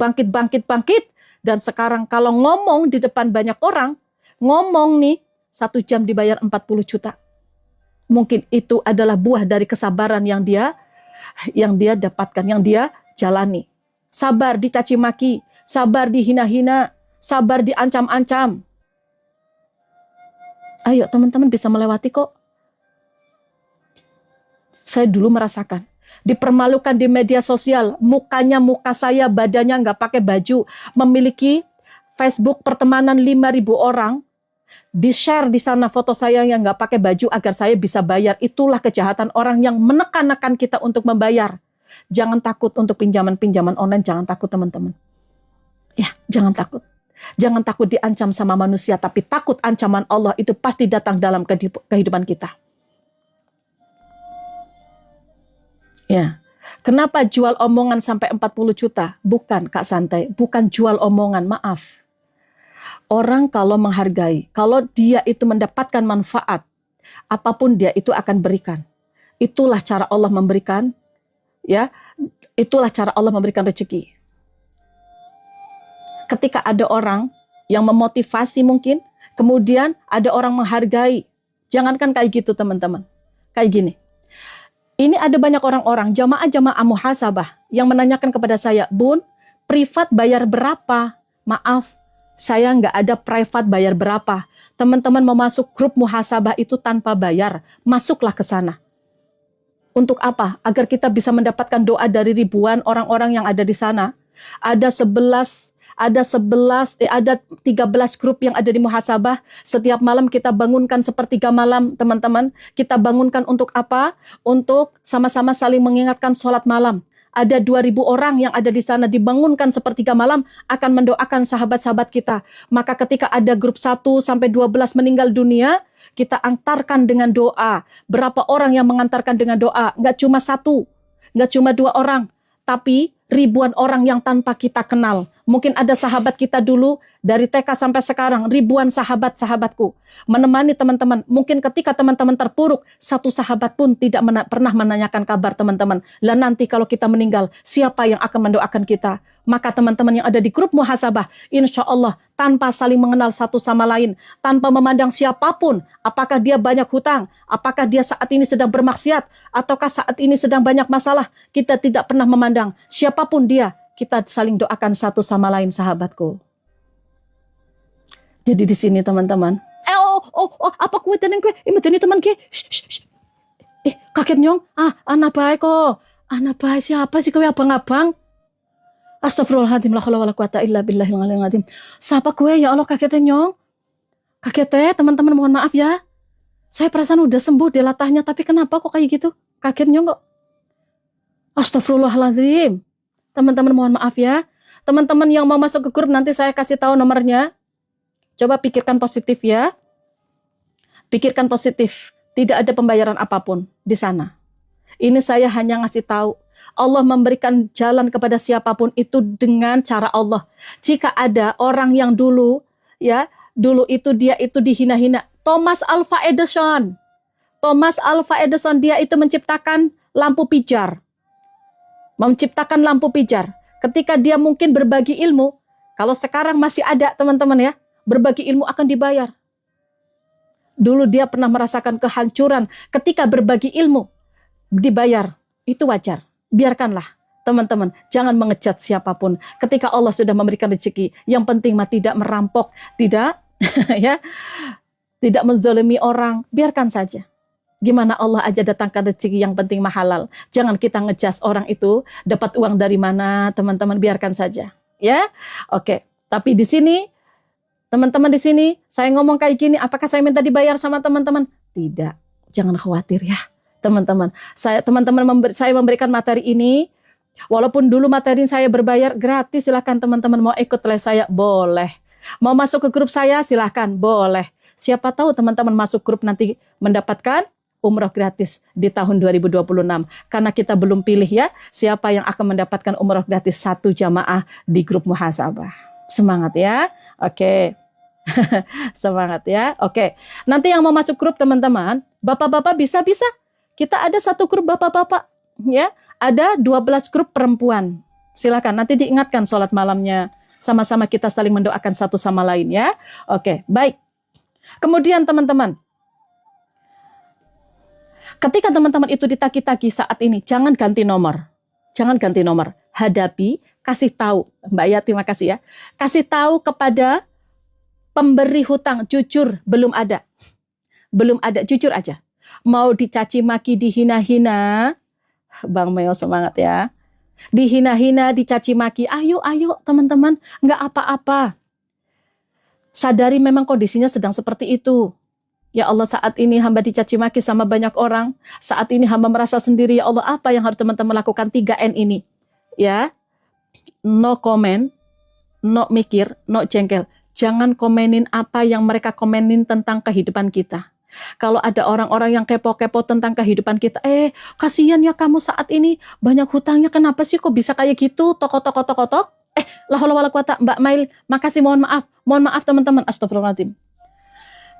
Dan sekarang kalau ngomong di depan banyak orang, ngomong nih 1 jam dibayar 40 juta. Mungkin itu adalah buah dari kesabaran yang dia dapatkan, yang dia jalani. Sabar dicaci maki, sabar dihina-hina, sabar diancam-ancam. Ayo teman-teman bisa melewati kok. Saya dulu merasakan. Dipermalukan di media sosial. Mukanya muka saya, badannya nggak pakai baju. Memiliki Facebook pertemanan 5.000 orang. Di-share di sana foto saya yang nggak pakai baju agar saya bisa bayar. Itulah kejahatan orang yang menekan-nekan kita untuk membayar. Jangan takut untuk pinjaman-pinjaman online. Jangan takut teman-teman. Ya, jangan takut. Jangan takut diancam sama manusia, tapi takut ancaman Allah itu pasti datang dalam kehidupan kita. Ya, kenapa jual omongan sampai 40 juta? Bukan Kak Santai, bukan jual omongan, maaf. Orang kalau menghargai, kalau dia itu mendapatkan manfaat, apapun dia itu akan berikan. Itulah cara Allah memberikan, ya. Itulah cara Allah memberikan rezeki. Ketika ada orang yang memotivasi mungkin, kemudian ada orang menghargai. Jangankan kayak gitu teman-teman. Kayak gini. Ini ada banyak orang-orang, jamaah-jamaah muhasabah yang menanyakan kepada saya, Bun, privat bayar berapa? Maaf, saya nggak ada privat bayar berapa. Teman-teman mau masuk grup muhasabah itu tanpa bayar, masuklah ke sana. Untuk apa? Agar kita bisa mendapatkan doa dari ribuan orang-orang yang ada di sana. Ada 13 grup yang ada di muhasabah. Setiap malam kita bangunkan sepertiga malam, teman-teman. Kita bangunkan untuk apa? Untuk sama-sama saling mengingatkan sholat malam. Ada 2.000 orang yang ada di sana, dibangunkan sepertiga malam akan mendoakan sahabat-sahabat kita. Maka ketika ada grup 1 sampai 12 meninggal dunia, kita antarkan dengan doa. Berapa orang yang mengantarkan dengan doa? Nggak cuma 1, nggak cuma 2 orang, tapi ribuan orang yang tanpa kita kenal. Mungkin ada sahabat kita dulu dari TK sampai sekarang, ribuan sahabat-sahabatku menemani teman-teman. Mungkin ketika teman-teman terpuruk, 1 sahabat pun tidak pernah menanyakan kabar teman-teman. Lah nanti kalau kita meninggal, siapa yang akan mendoakan kita? Maka teman-teman yang ada di grup muhasabah, insya Allah tanpa saling mengenal satu sama lain, tanpa memandang siapapun, apakah dia banyak hutang, apakah dia saat ini sedang bermaksiat, ataukah saat ini sedang banyak masalah, kita tidak pernah memandang siapapun dia, kita saling doakan satu sama lain sahabatku. Jadi di sini teman-teman, apa kue teneng kue, ini teman ke, kaget nyong, anak baik kok, anak baik siapa sih kue abang-abang? Astagfirullahaladzim, la haula wala quwata illa billahil aliyil azim. Siapa kue ya Allah kagetnya nyong? Kagetnya teman-teman mohon maaf ya. Saya perasaan udah sembuh deh latahnya, tapi kenapa kok kayak gitu? Kaget nyong kok. Astagfirullahaladzim. Teman-teman mohon maaf ya. Teman-teman yang mau masuk ke grup nanti saya kasih tahu nomornya. Coba pikirkan positif ya. Pikirkan positif. Tidak ada pembayaran apapun di sana. Ini saya hanya ngasih tahu. Allah memberikan jalan kepada siapapun itu dengan cara Allah. Jika ada orang yang dulu itu dia itu dihina-hina. Thomas Alva Edison dia itu menciptakan lampu pijar. Ketika dia mungkin berbagi ilmu, kalau sekarang masih ada teman-teman ya, berbagi ilmu akan dibayar. Dulu dia pernah merasakan kehancuran, ketika berbagi ilmu dibayar, itu wajar. Biarkanlah teman-teman, jangan mengejat siapapun. Ketika Allah sudah memberikan rezeki, yang penting mah tidak merampok, tidak tidak menzalimi orang, biarkan saja. Gimana Allah aja datangkan rezeki, yang penting mah halal. Jangan kita ngejas orang itu dapat uang dari mana, teman-teman, biarkan saja. Ya, oke. Tapi di sini, teman-teman di sini, saya ngomong kayak gini, apakah saya minta dibayar sama teman-teman? Tidak, jangan khawatir ya. Teman-teman, saya memberikan materi ini, walaupun dulu materi saya berbayar, gratis, silahkan teman-teman mau ikut live saya, boleh. Mau masuk ke grup saya, silahkan, boleh. Siapa tahu teman-teman masuk grup nanti mendapatkan umroh gratis di tahun 2026. Karena kita belum pilih ya, siapa yang akan mendapatkan umroh gratis 1 jamaah di grup muhasabah. Semangat ya, oke. Semangat ya, oke. Nanti yang mau masuk grup teman-teman, bapak-bapak bisa. Kita ada 1 grup bapak-bapak, ya. Ada 12 grup perempuan. Silakan, nanti diingatkan sholat malamnya. Sama-sama kita saling mendoakan satu sama lain, ya. Oke, baik. Kemudian teman-teman, ketika teman-teman itu ditagi-tagi saat ini, jangan ganti nomor. Hadapi, kasih tahu. Mbak Ya, terima kasih ya. Kasih tahu kepada pemberi hutang, jujur, belum ada, jujur aja. Mau dicaci maki, dihina-hina, Bang Meo semangat ya. Dihina-hina, dicaci maki, ayo teman-teman, nggak apa-apa. Sadari memang kondisinya sedang seperti itu. Ya Allah, saat ini hamba dicaci maki sama banyak orang. Saat ini hamba merasa sendiri, ya Allah, apa yang harus teman-teman lakukan? 3N ini. Ya, no comment, no mikir, no jengkel. Jangan komenin apa yang mereka komenin tentang kehidupan kita. Kalau ada orang-orang yang kepo-kepo tentang kehidupan kita, kasihan ya kamu saat ini banyak hutangnya, kenapa sih kok bisa kayak gitu, tok. La haula wala quwata, Mbak Mail, makasih, mohon maaf teman-teman, astagfirullahaladzim.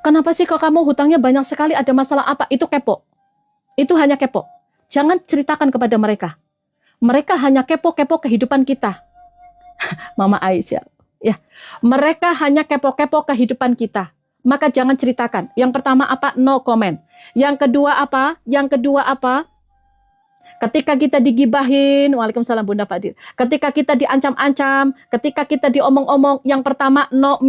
Kenapa sih kok kamu hutangnya banyak sekali, ada masalah apa? Itu kepo. Itu hanya kepo. Jangan ceritakan kepada mereka. Mereka hanya kepo-kepo kehidupan kita. Mama Aisyah. Ya, mereka hanya kepo-kepo kehidupan kita. Maka jangan ceritakan. Yang pertama apa? No comment. Yang kedua apa? Ketika kita digibahin, waalaikumsalam Bunda Fadil. Ketika kita diancam-ancam, ketika kita diomong-omong, yang pertama no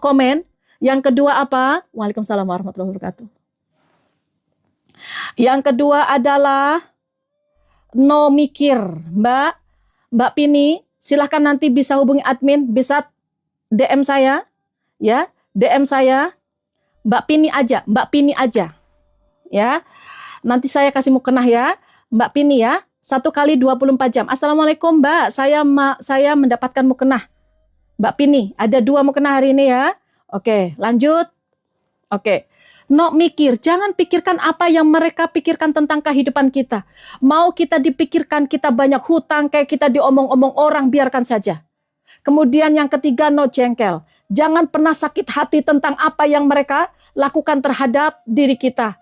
comment. Yang kedua apa? Waalaikumsalam warahmatullahi wabarakatuh. Yang kedua adalah no mikir. Mbak Pini, silahkan nanti bisa hubungi admin, bisa DM saya, ya, DM saya, Mbak Pini aja, ya. Nanti saya kasih mukenah ya, Mbak Pini ya, 1 kali 24 jam. Assalamualaikum Mbak, saya mendapatkan mukenah. Mbak Pini, ada 2 mukenah hari ini ya. Oke, lanjut. Oke. No mikir, jangan pikirkan apa yang mereka pikirkan tentang kehidupan kita. Mau kita dipikirkan kita banyak hutang, kayak kita diomong-omong orang, biarkan saja. Kemudian yang ketiga, no jengkel. Jangan pernah sakit hati tentang apa yang mereka lakukan terhadap diri kita.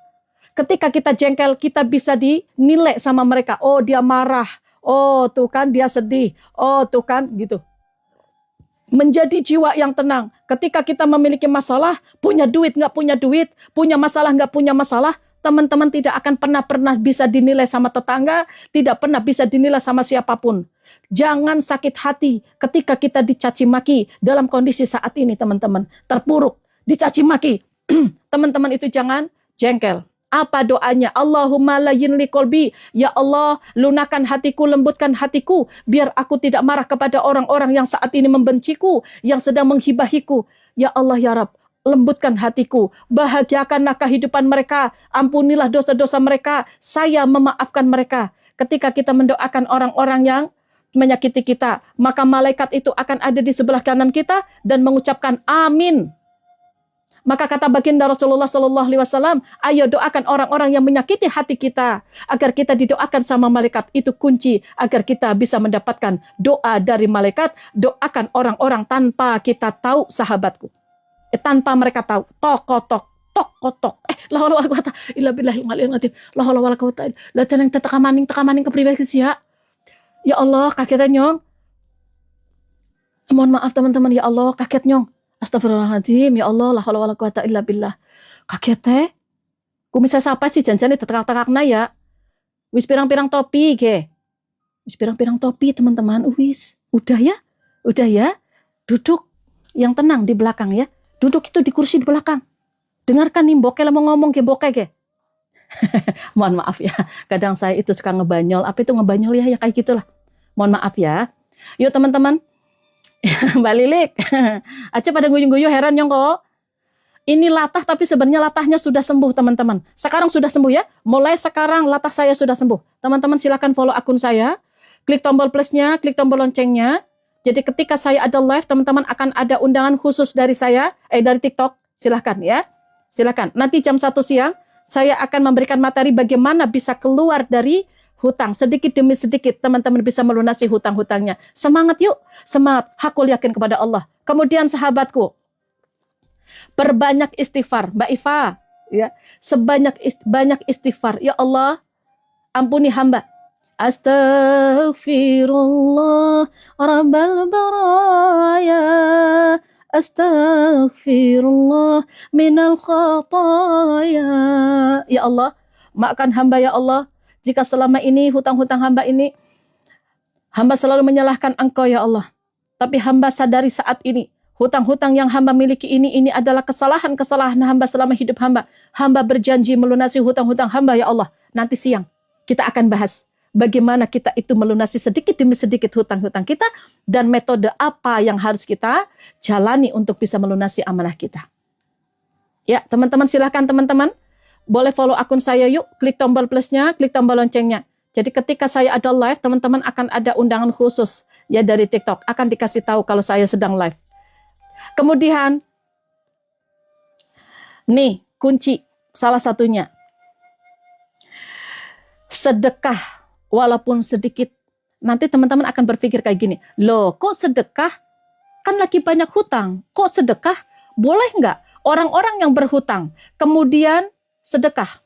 Ketika kita jengkel, kita bisa dinilai sama mereka. Oh, dia marah. Oh, tuh kan dia sedih. Oh, tuh kan gitu. Menjadi jiwa yang tenang. Ketika kita memiliki masalah, punya duit, nggak punya duit, punya masalah, nggak punya masalah, teman-teman tidak akan pernah bisa dinilai sama tetangga, tidak pernah bisa dinilai sama siapapun. Jangan sakit hati ketika kita dicaci maki dalam kondisi saat ini, teman-teman. Terpuruk, dicaci maki. Teman-teman itu jangan jengkel. Apa doanya? Allahumma layyin li qalbi. Ya Allah, lunakan hatiku, lembutkan hatiku, biar aku tidak marah kepada orang-orang yang saat ini membenciku, yang sedang menghibahiku. Ya Allah ya Rabb, lembutkan hatiku, bahagiakanlah kehidupan mereka, ampunilah dosa-dosa mereka, saya memaafkan mereka. Ketika kita mendoakan orang-orang yang menyakiti kita, maka malaikat itu akan ada di sebelah kanan kita dan mengucapkan amin. Maka kata baginda Rasulullah SAW, ayo doakan orang-orang yang menyakiti hati kita, agar kita didoakan sama malaikat. Itu kunci agar kita bisa mendapatkan doa dari malaikat. Doakan orang-orang tanpa kita tahu, sahabatku. Tanpa mereka tahu. Tok. La hawla wala quwata illa billahil aliyyil azim. La hawla wala quwata illa billah. Tekamaning kepribadi sia. Ya Allah, kaget nyong. Mohon maaf teman-teman, ya Allah, kaget nyong. Astagfirullahaladzim, ya Allah, la haula wala quwata illa billah. Kaget teh. Kumisa sapa sih janjane tetekak-tekakna ya. Wis pirang-pirang topi ge. Wis pirang-pirang topi, teman-teman. Wis, udah ya. Duduk yang tenang di belakang ya. Duduk itu di kursi di belakang. Dengarkan nih boke mau ngomong ge boke ge. Mohon maaf ya. Kadang saya itu suka ngebanyol. Apa itu ngebanyol ya kayak gitulah. Mohon maaf ya. Yuk teman-teman. Mbak Lilik, Aceh pada guyu-guyu heran nyong kok. Ini latah tapi sebenarnya latahnya sudah sembuh teman-teman. Sekarang sudah sembuh ya. Mulai sekarang latah saya sudah sembuh. Teman-teman silakan follow akun saya. Klik tombol plusnya, klik tombol loncengnya. Jadi ketika saya ada live, teman-teman akan ada undangan khusus dari saya, dari TikTok. Silakan ya. Silakan. Nanti jam 1 siang saya akan memberikan materi bagaimana bisa keluar dari hutang, sedikit demi sedikit teman-teman bisa melunasi hutang-hutangnya. Semangat yuk, semangat, hakul yakin kepada Allah. Kemudian sahabatku, perbanyak istighfar, Mbak Iva, ya, banyak istighfar. Ya Allah, ampuni hamba. Astaghfirullah rabbal baraya, astaghfirullah minal khataya. Ya Allah, maafkan hamba ya Allah. Jika selama ini hutang-hutang hamba ini, hamba selalu menyalahkan Engkau ya Allah. Tapi hamba sadari saat ini, hutang-hutang yang hamba miliki ini adalah kesalahan-kesalahan hamba selama hidup hamba. Hamba berjanji melunasi hutang-hutang hamba ya Allah. Nanti siang kita akan bahas bagaimana kita itu melunasi sedikit demi sedikit hutang-hutang kita dan metode apa yang harus kita jalani untuk bisa melunasi amanah kita. Ya, teman-teman silakan teman-teman. Boleh follow akun saya yuk, klik tombol plusnya, klik tombol loncengnya. Jadi ketika saya ada live, teman-teman akan ada undangan khusus ya dari TikTok. Akan dikasih tahu kalau saya sedang live. Kemudian, nih kunci salah satunya. Sedekah walaupun sedikit. Nanti teman-teman akan berpikir kayak gini. Loh kok sedekah? Kan lagi banyak hutang. Kok sedekah? Boleh nggak? Orang-orang yang berhutang. Kemudian sedekah.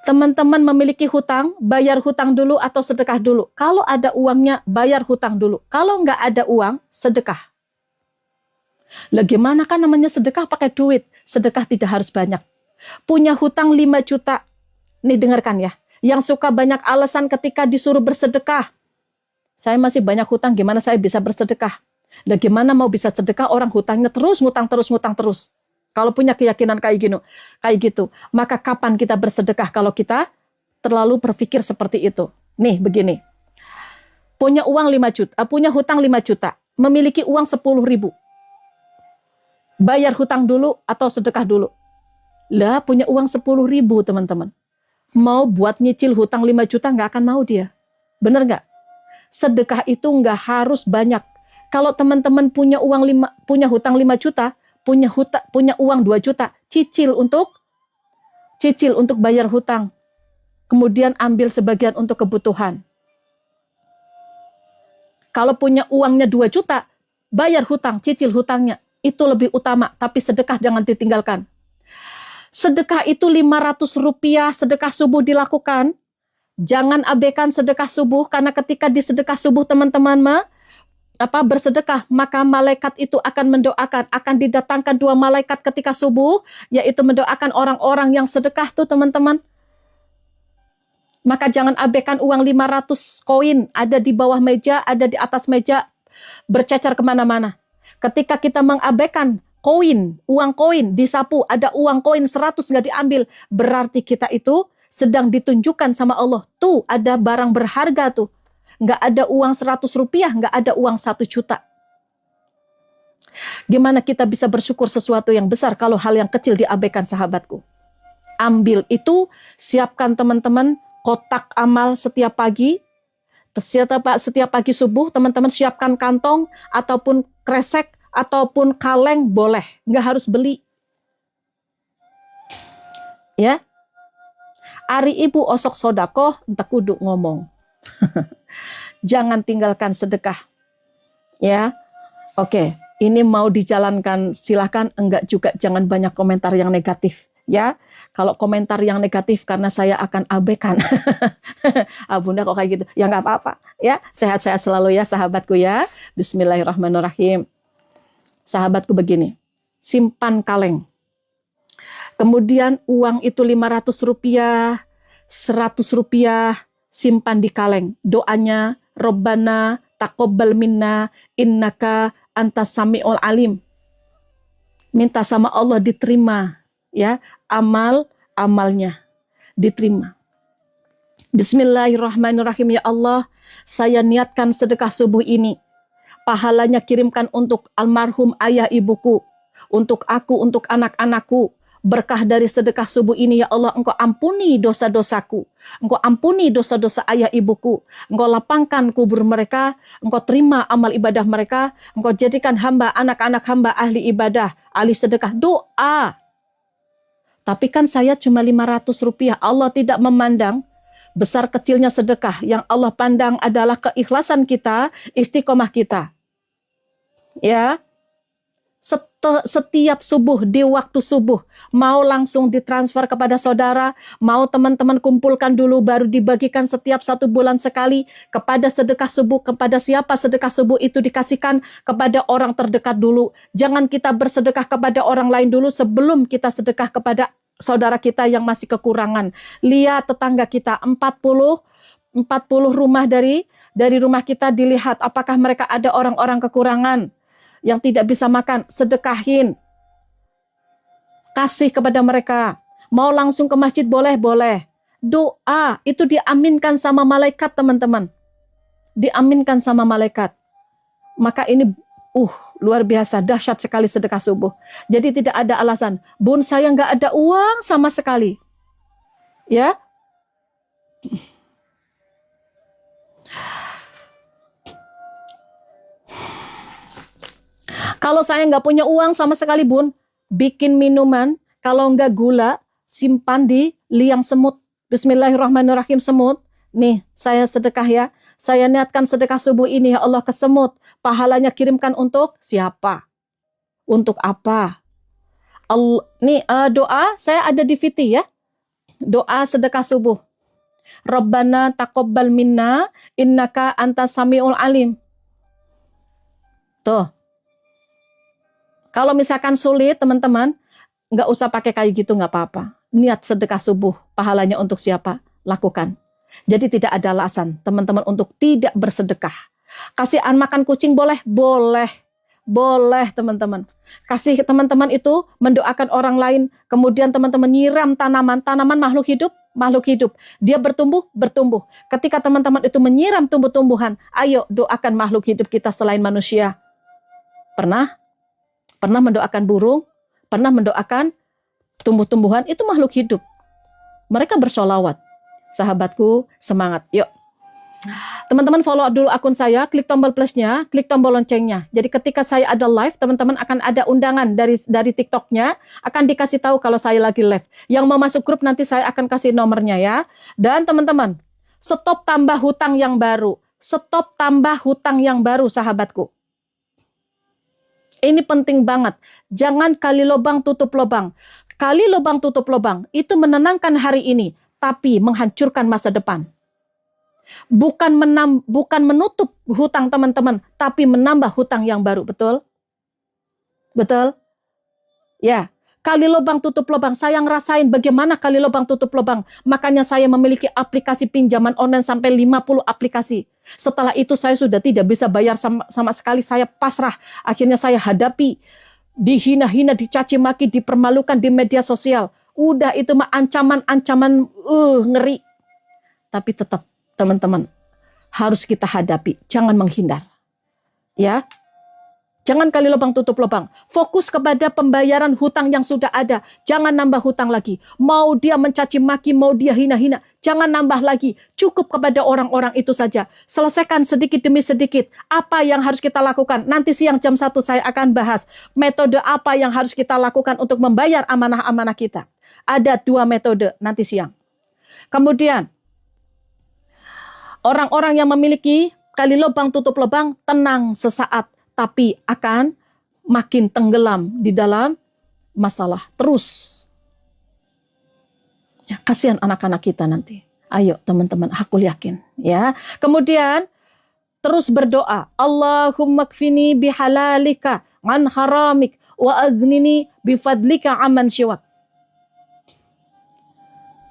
Teman-teman memiliki hutang, bayar hutang dulu atau sedekah dulu. Kalau ada uangnya, bayar hutang dulu. Kalau nggak ada uang, sedekah. Lah gimana kan namanya sedekah pakai duit? Sedekah tidak harus banyak. Punya hutang 5 juta. Nih dengarkan ya. Yang suka banyak alasan ketika disuruh bersedekah. Saya masih banyak hutang, gimana saya bisa bersedekah? Lah gimana mau bisa sedekah orang hutangnya terus, ngutang terus. Kalau punya keyakinan kayak gitu, maka kapan kita bersedekah kalau kita terlalu berpikir seperti itu? Nih begini. Punya uang 5 juta, punya hutang 5 juta, memiliki uang 10.000. Bayar hutang dulu atau sedekah dulu? Lah punya uang 10.000 teman-teman. Mau buat nyicil hutang 5 juta nggak akan mau dia. Bener nggak? Sedekah itu nggak harus banyak. Kalau teman-teman punya hutang 5 juta, punya uang 2 juta, cicil untuk bayar hutang. Kemudian ambil sebagian untuk kebutuhan. Kalau punya uangnya 2 juta, bayar hutang, cicil hutangnya. Itu lebih utama, tapi sedekah jangan ditinggalkan. Sedekah itu 500 rupiah, sedekah subuh dilakukan. Jangan abaikan sedekah subuh, karena ketika di sedekah subuh teman-teman bersedekah, maka malaikat itu akan mendoakan, akan didatangkan 2 malaikat ketika subuh, yaitu mendoakan orang-orang yang sedekah tuh teman-teman. Maka jangan abaikan uang 500 koin, ada di bawah meja, ada di atas meja, bercecer kemana-mana. Ketika kita mengabaikan uang koin disapu, ada uang koin 100 nggak diambil, berarti kita itu sedang ditunjukkan sama Allah, tuh ada barang berharga tuh. Nggak ada uang 100 rupiah, nggak ada uang 1 juta. Gimana kita bisa bersyukur sesuatu yang besar kalau hal yang kecil diabaikan, sahabatku? Ambil itu, siapkan teman-teman kotak amal setiap pagi. Setiap pagi subuh, teman-teman siapkan kantong ataupun kresek ataupun kaleng boleh, nggak harus beli. Ya, Ari ibu osok sodakoh, entah kudu ngomong. Jangan tinggalkan sedekah. Ya, oke. Ini mau dijalankan, silahkan. Enggak juga, jangan banyak komentar yang negatif. Ya, kalau komentar yang negatif karena saya akan abaikan. Bunda kok kayak gitu? Ya nggak apa-apa. Ya, sehat-sehat selalu ya sahabatku ya. Bismillahirrahmanirrahim. Sahabatku begini, simpan kaleng. Kemudian uang itu 500 rupiah, 100 rupiah, simpan di kaleng. Doanya, Robbana taqabbal minna innaka antas samiul alim. Minta sama Allah diterima, ya, amalnya diterima. Bismillahirrahmanirrahim. Ya Allah, saya niatkan sedekah subuh ini. Pahalanya kirimkan untuk almarhum ayah ibuku, untuk aku, untuk anak-anakku. Berkah dari sedekah subuh ini, ya Allah, Engkau ampuni dosa-dosaku. Engkau ampuni dosa-dosa ayah ibuku. Engkau lapangkan kubur mereka. Engkau terima amal ibadah mereka. Engkau jadikan hamba, anak-anak hamba ahli ibadah, ahli sedekah. Doa. Tapi kan saya cuma 500 rupiah. Allah tidak memandang besar kecilnya sedekah. Yang Allah pandang adalah keikhlasan kita, istiqomah kita. Ya, setiap subuh, di waktu subuh, mau langsung ditransfer kepada saudara, mau teman-teman kumpulkan dulu, baru dibagikan setiap 1 bulan sekali kepada sedekah subuh. Kepada siapa sedekah subuh itu dikasihkan? Kepada orang terdekat dulu. Jangan kita bersedekah kepada orang lain dulu sebelum kita sedekah kepada saudara kita yang masih kekurangan. Lihat tetangga kita, 40 rumah dari rumah kita, dilihat apakah mereka ada orang-orang kekurangan yang tidak bisa makan, sedekahin. Kasih kepada mereka. Mau langsung ke masjid boleh. Doa itu diaminkan sama malaikat, teman-teman. Diaminkan sama malaikat. Maka ini luar biasa, dahsyat sekali sedekah subuh. Jadi tidak ada alasan, Bun saya nggak ada uang sama sekali. Ya. Kalau saya nggak punya uang sama sekali, Bun, bikin minuman, kalau nggak gula, simpan di liang semut. Bismillahirrahmanirrahim, semut. Nih, saya sedekah ya. Saya niatkan sedekah subuh ini, ya Allah, ke semut. Pahalanya kirimkan untuk siapa? Untuk apa? Nih, doa, saya ada di VT ya. doa sedekah subuh. Rabbana taqabbal minna innaka antas samiul alim. Tuh. Kalau misalkan sulit teman-teman, nggak usah pakai kayak gitu, nggak apa-apa. Niat sedekah subuh, pahalanya untuk siapa? Lakukan. Jadi tidak ada alasan teman-teman untuk tidak bersedekah. Kasihan makan kucing boleh? Boleh. Boleh teman-teman. Kasih teman-teman itu mendoakan orang lain, kemudian teman-teman nyiram tanaman. Tanaman makhluk hidup, makhluk hidup. Dia bertumbuh, bertumbuh. Ketika teman-teman itu menyiram tumbuh-tumbuhan, ayo doakan makhluk hidup kita selain manusia. Pernah? Pernah mendoakan burung? Pernah mendoakan tumbuh-tumbuhan? Itu makhluk hidup. Mereka bersolawat. Sahabatku, semangat. Yuk. Teman-teman follow dulu akun saya, klik tombol plusnya, klik tombol loncengnya. Jadi ketika saya ada live, teman-teman akan ada undangan dari TikToknya, akan dikasih tahu kalau saya lagi live. Yang mau masuk grup nanti saya akan kasih nomornya ya. Dan teman-teman, stop tambah hutang yang baru. Stop tambah hutang yang baru, sahabatku. Ini penting banget. Jangan kali lubang tutup lubang. Kali lubang tutup lubang itu menenangkan hari ini, tapi menghancurkan masa depan. Bukan menutup hutang teman-teman, tapi menambah hutang yang baru, betul? Betul? Ya, kali lubang tutup lubang. Saya ngerasain bagaimana kali lubang tutup lubang. Makanya saya memiliki aplikasi pinjaman online sampai 50 aplikasi. Setelah itu saya sudah tidak bisa bayar sama sekali, saya pasrah. Akhirnya saya hadapi dihina-hina, dicaci maki, dipermalukan di media sosial. Udah itu mah ancaman-ancaman ngeri. Tapi tetap teman-teman harus kita hadapi, jangan menghindar. Ya. Jangan kali lubang tutup lubang. Fokus kepada pembayaran hutang yang sudah ada. Jangan nambah hutang lagi. Mau dia mencaci maki, mau dia hina-hina, jangan nambah lagi. Cukup kepada orang-orang itu saja. Selesaikan sedikit demi sedikit. Apa yang harus kita lakukan? Nanti siang jam 1 saya akan bahas metode apa yang harus kita lakukan untuk membayar amanah-amanah kita. Ada 2 metode nanti siang. Kemudian, orang-orang yang memiliki kali lubang tutup lubang, tenang sesaat. Tapi akan makin tenggelam di dalam masalah terus. Ya, kasihan anak-anak kita nanti. Ayo teman-teman, aku yakin. Ya. Kemudian terus berdoa. Allahumma kfini bihalalika an haramik wa aghnini bifadlika aman syiwak.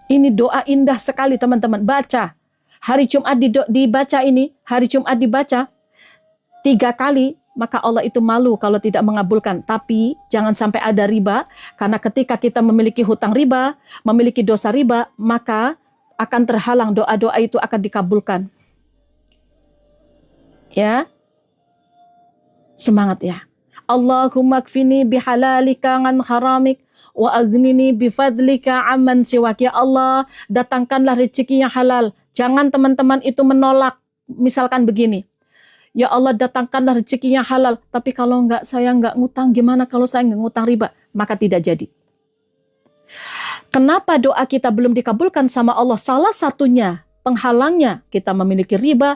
Ini doa indah sekali teman-teman. Baca. Hari Jumat dibaca ini. Hari Jumat dibaca 3 kali. Maka Allah itu malu kalau tidak mengabulkan. Tapi jangan sampai ada riba. Karena ketika kita memiliki hutang riba, memiliki dosa riba, maka akan terhalang doa-doa itu akan dikabulkan. Ya. Semangat ya. Allahumma kfini bihalalika an haramik wa aghnini bifadlika amman siwak. Ya Allah, datangkanlah rezeki yang halal. Jangan teman-teman itu menolak. Misalkan begini. Ya Allah, datangkanlah rezeki yang halal. Tapi kalau saya nggak ngutang, gimana kalau saya nggak ngutang riba? Maka tidak jadi. Kenapa doa kita belum dikabulkan sama Allah? Salah satunya, penghalangnya, kita memiliki riba,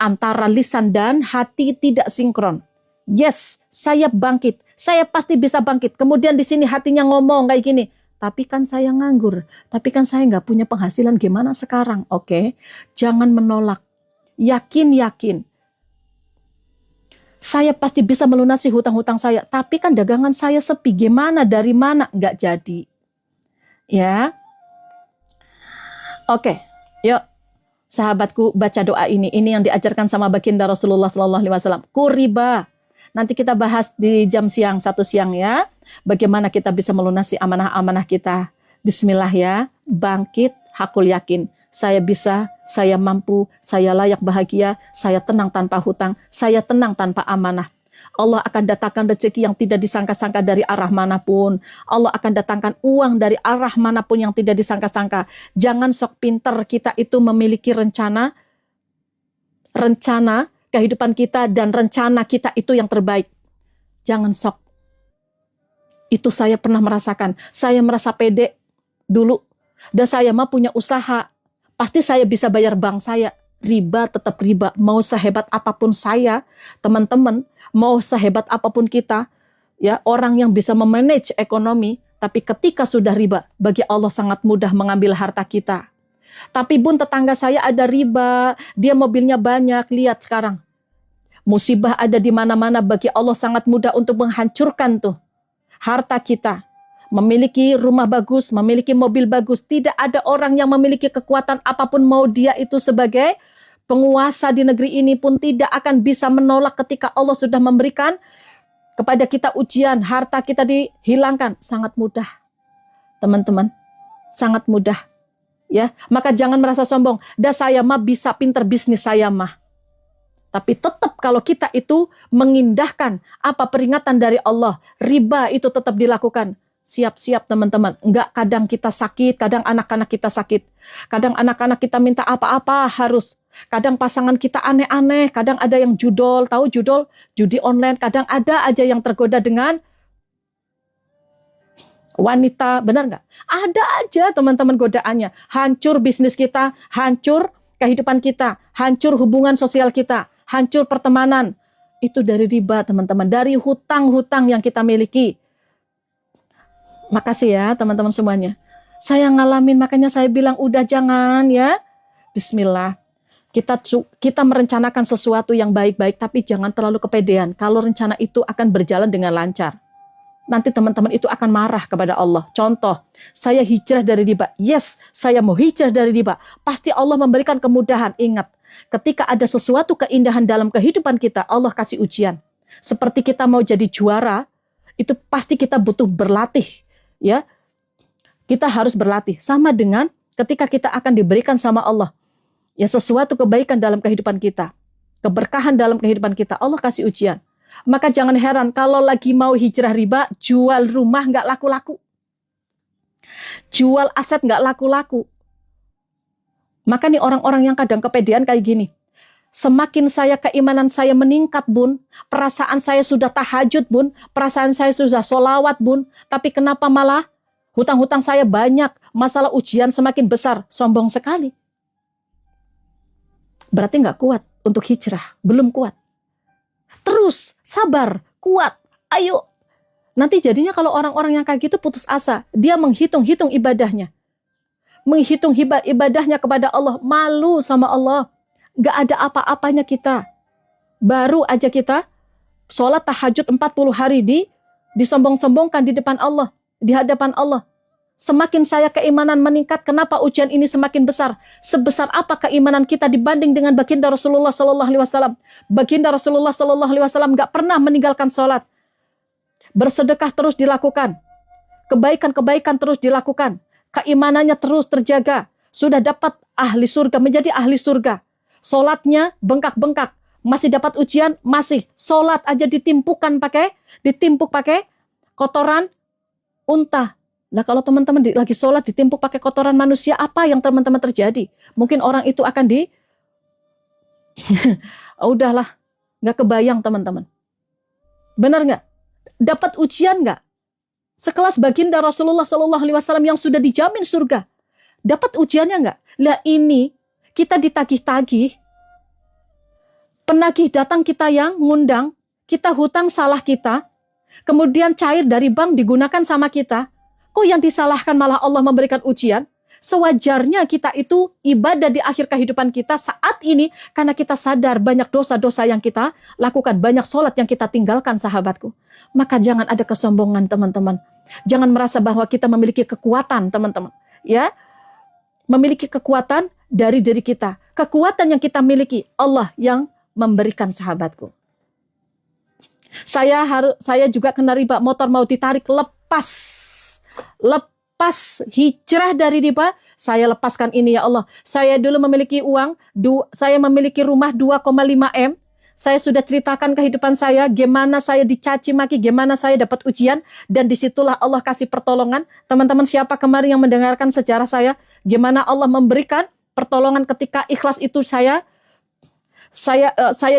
antara lisan dan hati tidak sinkron. Yes, saya bangkit. Saya pasti bisa bangkit. Kemudian di sini hatinya ngomong kayak gini. Tapi kan saya nganggur. Tapi kan saya nggak punya penghasilan. Gimana sekarang? Oke, jangan menolak. Yakin. Saya pasti bisa melunasi hutang-hutang saya. Tapi kan dagangan saya sepi. Gimana? Dari mana? Nggak jadi. Ya. Oke. Yuk. Sahabatku, baca doa ini. Ini yang diajarkan sama baginda Rasulullah SAW. Kuriba. Nanti kita bahas di jam siang, 1 siang ya. Bagaimana kita bisa melunasi amanah-amanah kita. Bismillah ya. Bangkit, hakul yakin. Saya bisa, saya mampu, saya layak bahagia, saya tenang tanpa hutang, saya tenang tanpa amanah. Allah akan datangkan rezeki yang tidak disangka-sangka dari arah manapun. Allah akan datangkan uang dari arah manapun yang tidak disangka-sangka. Jangan sok pinter kita itu memiliki rencana kehidupan kita dan rencana kita itu yang terbaik. Jangan sok. Itu saya pernah merasakan. Saya merasa pede dulu. Dan saya mah punya usaha. Pasti saya bisa bayar bank saya. Riba tetap riba. Mau sehebat apapun saya, teman-teman, mau sehebat apapun kita, ya orang yang bisa memanage ekonomi, Tapi ketika sudah riba, bagi Allah sangat mudah mengambil harta kita. Tapi bun, tetangga saya ada riba, dia mobilnya banyak, lihat sekarang. Musibah ada di mana-mana, bagi Allah sangat mudah untuk menghancurkan tuh harta kita. Memiliki rumah bagus, memiliki mobil bagus, tidak ada orang yang memiliki kekuatan apapun, mau dia itu sebagai penguasa di negeri ini pun tidak akan bisa menolak ketika Allah sudah memberikan kepada kita ujian, harta kita dihilangkan. Sangat mudah, teman-teman. Sangat mudah. Ya, maka jangan merasa sombong. Dah saya mah bisa, pinter bisnis saya mah. Tapi tetap kalau kita itu mengindahkan apa peringatan dari Allah, riba itu tetap dilakukan. Siap-siap teman-teman. Enggak, kadang kita sakit, kadang anak-anak kita sakit. Kadang anak-anak kita minta apa-apa harus. Kadang pasangan kita aneh-aneh, kadang ada yang judol, tahu judol? Judi online, kadang ada aja yang tergoda dengan wanita, benar nggak? Ada aja teman-teman godaannya. Hancur bisnis kita, hancur kehidupan kita, hancur hubungan sosial kita, hancur pertemanan. Itu dari riba teman-teman, dari hutang-hutang yang kita miliki. Makasih ya teman-teman semuanya. Saya ngalamin, makanya saya bilang udah jangan ya. Bismillah. Kita merencanakan sesuatu yang baik-baik, tapi jangan terlalu kepedean. Kalau rencana itu akan berjalan dengan lancar, nanti teman-teman itu akan marah kepada Allah. Contoh, saya hijrah dari riba. Yes, saya mau hijrah dari riba. Pasti Allah memberikan kemudahan. Ingat, ketika ada sesuatu keindahan dalam kehidupan kita, Allah kasih ujian. Seperti kita mau jadi juara, itu pasti kita butuh berlatih. Ya, kita harus berlatih. Sama dengan ketika kita akan diberikan sama Allah, ya sesuatu kebaikan dalam kehidupan kita, keberkahan dalam kehidupan kita, Allah kasih ujian. Maka jangan heran kalau lagi mau hijrah riba, jual rumah nggak laku-laku. Jual aset nggak laku-laku. Maka nih orang-orang yang kadang kepedean kayak gini. Semakin keimanan saya meningkat bun, perasaan saya sudah tahajud bun, perasaan saya sudah sholawat bun, tapi kenapa malah hutang-hutang saya banyak, masalah ujian semakin besar, sombong sekali. Berarti nggak kuat untuk hijrah, belum kuat. Terus, sabar, kuat, ayo. Nanti jadinya kalau orang-orang yang kayak gitu putus asa, dia menghitung-hitung ibadahnya. Menghitung ibadahnya kepada Allah, malu sama Allah. Gak ada apa-apanya kita. Baru aja kita sholat tahajud 40 hari disombong-sombongkan di depan Allah, di hadapan Allah. Semakin saya keimanan meningkat, kenapa ujian ini semakin besar? Sebesar apa keimanan kita dibanding dengan baginda Rasulullah Sallallahu Alaihi Wasallam? Baginda Rasulullah Sallallahu Alaihi Wasallam nggak pernah meninggalkan sholat. Bersedekah terus dilakukan, kebaikan-kebaikan terus dilakukan, keimanannya terus terjaga. Sudah dapat ahli surga, menjadi ahli surga. Sholatnya bengkak-bengkak, masih dapat ujian, masih sholat aja ditimpuk pakai kotoran unta. Nah kalau teman-teman lagi sholat ditimpuk pakai kotoran manusia, apa yang teman-teman terjadi? Mungkin orang itu akan udahlah, nggak kebayang teman-teman. Benar nggak? Dapat ujian nggak? Sekelas baginda Rasulullah Sallallahu Alaihi Wasallam yang sudah dijamin surga, dapat ujiannya nggak? Lah ini kita ditagih-tagih, penagih datang kita yang ngundang, kita hutang salah kita, kemudian cair dari bank digunakan sama kita. Kok yang disalahkan malah Allah memberikan ujian? Sewajarnya kita itu ibadah di akhir kehidupan kita saat ini karena kita sadar banyak dosa-dosa yang kita lakukan, banyak sholat yang kita tinggalkan sahabatku. Maka jangan ada kesombongan teman-teman. Jangan merasa bahwa kita memiliki kekuatan teman-teman. Ya, memiliki kekuatan dari diri kita. Kekuatan yang kita miliki Allah yang memberikan sahabatku. Saya juga kena riba, motor mau ditarik, lepas hijrah dari riba, saya lepaskan ini ya Allah. Saya dulu memiliki uang, saya memiliki rumah 2,5 M. Saya sudah ceritakan kehidupan saya, gimana saya dicaci maki, gimana saya dapat ujian, dan disitulah Allah kasih pertolongan. Teman-teman siapa kemarin yang mendengarkan sejarah saya, gimana Allah memberikan pertolongan ketika ikhlas itu saya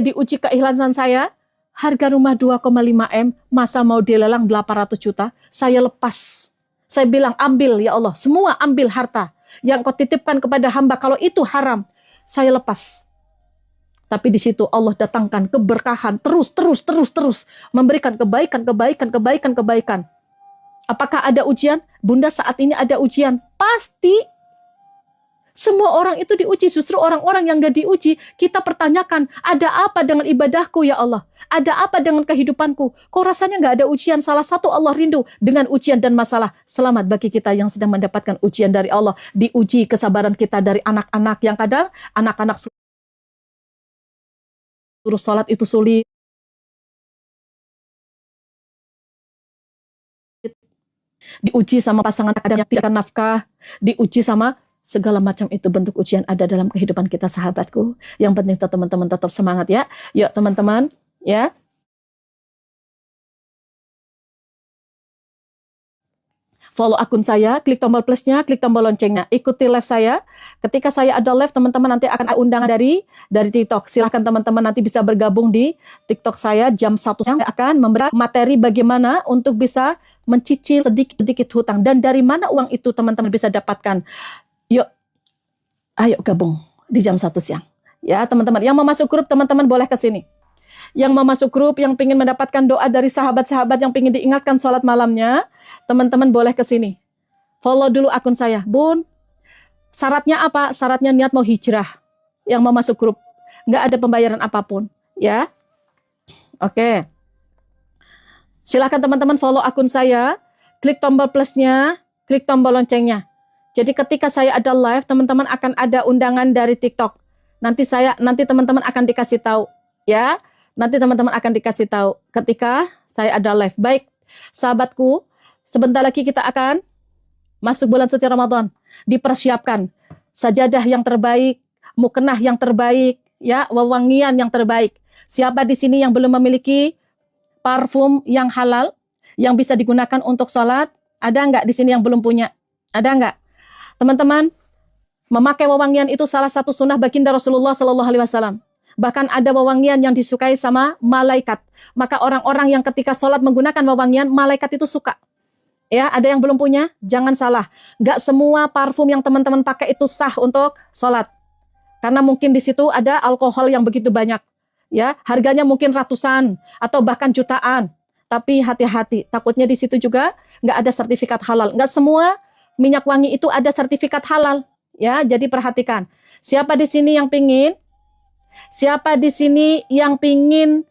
diuji keikhlasan saya. Harga rumah 2,5 M, masa mau dilelang 800 juta, saya lepas. Saya bilang, ambil ya Allah, semua ambil harta yang kau titipkan kepada hamba, kalau itu haram, saya lepas. Tapi di situ Allah datangkan keberkahan, terus memberikan kebaikan. Apakah ada ujian? Bunda, saat ini ada ujian. Pasti. Semua orang itu diuji. Justru orang-orang yang gak diuji, kita pertanyakan, ada apa dengan ibadahku ya Allah? Ada apa dengan kehidupanku? Kok rasanya gak ada ujian? Salah satu Allah rindu dengan ujian dan masalah. Selamat bagi kita yang sedang mendapatkan ujian dari Allah. Diuji kesabaran kita dari anak-anak yang kadang anak-anak suruh sholat itu sulit. Diuji sama pasangan kadang yang tidak nafkah, diuji sama segala macam itu bentuk ujian ada dalam kehidupan kita sahabatku. Yang penting teman-teman tetap semangat ya. Yuk teman-teman ya. Follow akun saya, klik tombol plusnya, klik tombol loncengnya. Ikuti live saya. Ketika saya ada live, teman-teman nanti akan ada undangan dari TikTok. Silahkan teman-teman nanti bisa bergabung di TikTok saya jam 1 siang. Saya akan memberi materi bagaimana untuk bisa mencicil sedikit-sedikit hutang. Dan dari mana uang itu teman-teman bisa dapatkan. Yuk, ayo gabung di jam 1 siang. Ya teman-teman, yang mau masuk grup teman-teman boleh ke sini. Yang mau masuk grup, yang ingin mendapatkan doa dari sahabat-sahabat yang ingin diingatkan sholat malamnya, teman-teman boleh ke sini. Follow dulu akun saya. Bun, syaratnya apa? Syaratnya niat mau hijrah. Yang mau masuk grup. Nggak ada pembayaran apapun. Ya. Oke. Silakan teman-teman follow akun saya. Klik tombol plusnya. Klik tombol loncengnya. Jadi ketika saya ada live, teman-teman akan ada undangan dari TikTok. Nanti teman-teman akan dikasih tahu. Ya. Nanti teman-teman akan dikasih tahu ketika saya ada live. Baik, sahabatku, sebentar lagi kita akan masuk bulan suci Ramadan. Dipersiapkan sajadah yang terbaik, muknah yang terbaik, ya, wewangian yang terbaik. Siapa di sini yang belum memiliki parfum yang halal, yang bisa digunakan untuk sholat? Ada nggak di sini yang belum punya? Ada nggak? Teman-teman, memakai wewangian itu salah satu sunnah baginda Rasulullah SAW. Bahkan ada wewangian yang disukai sama malaikat. Maka orang-orang yang ketika sholat menggunakan wewangian, malaikat itu suka. Ya, ada yang belum punya? Jangan salah. Nggak semua parfum yang teman-teman pakai itu sah untuk sholat. Karena mungkin di situ ada alkohol yang begitu banyak. Ya, harganya mungkin ratusan atau bahkan jutaan. Tapi hati-hati, takutnya di situ juga nggak ada sertifikat halal. Nggak semua minyak wangi itu ada sertifikat halal. Ya, jadi perhatikan. Siapa di sini yang pingin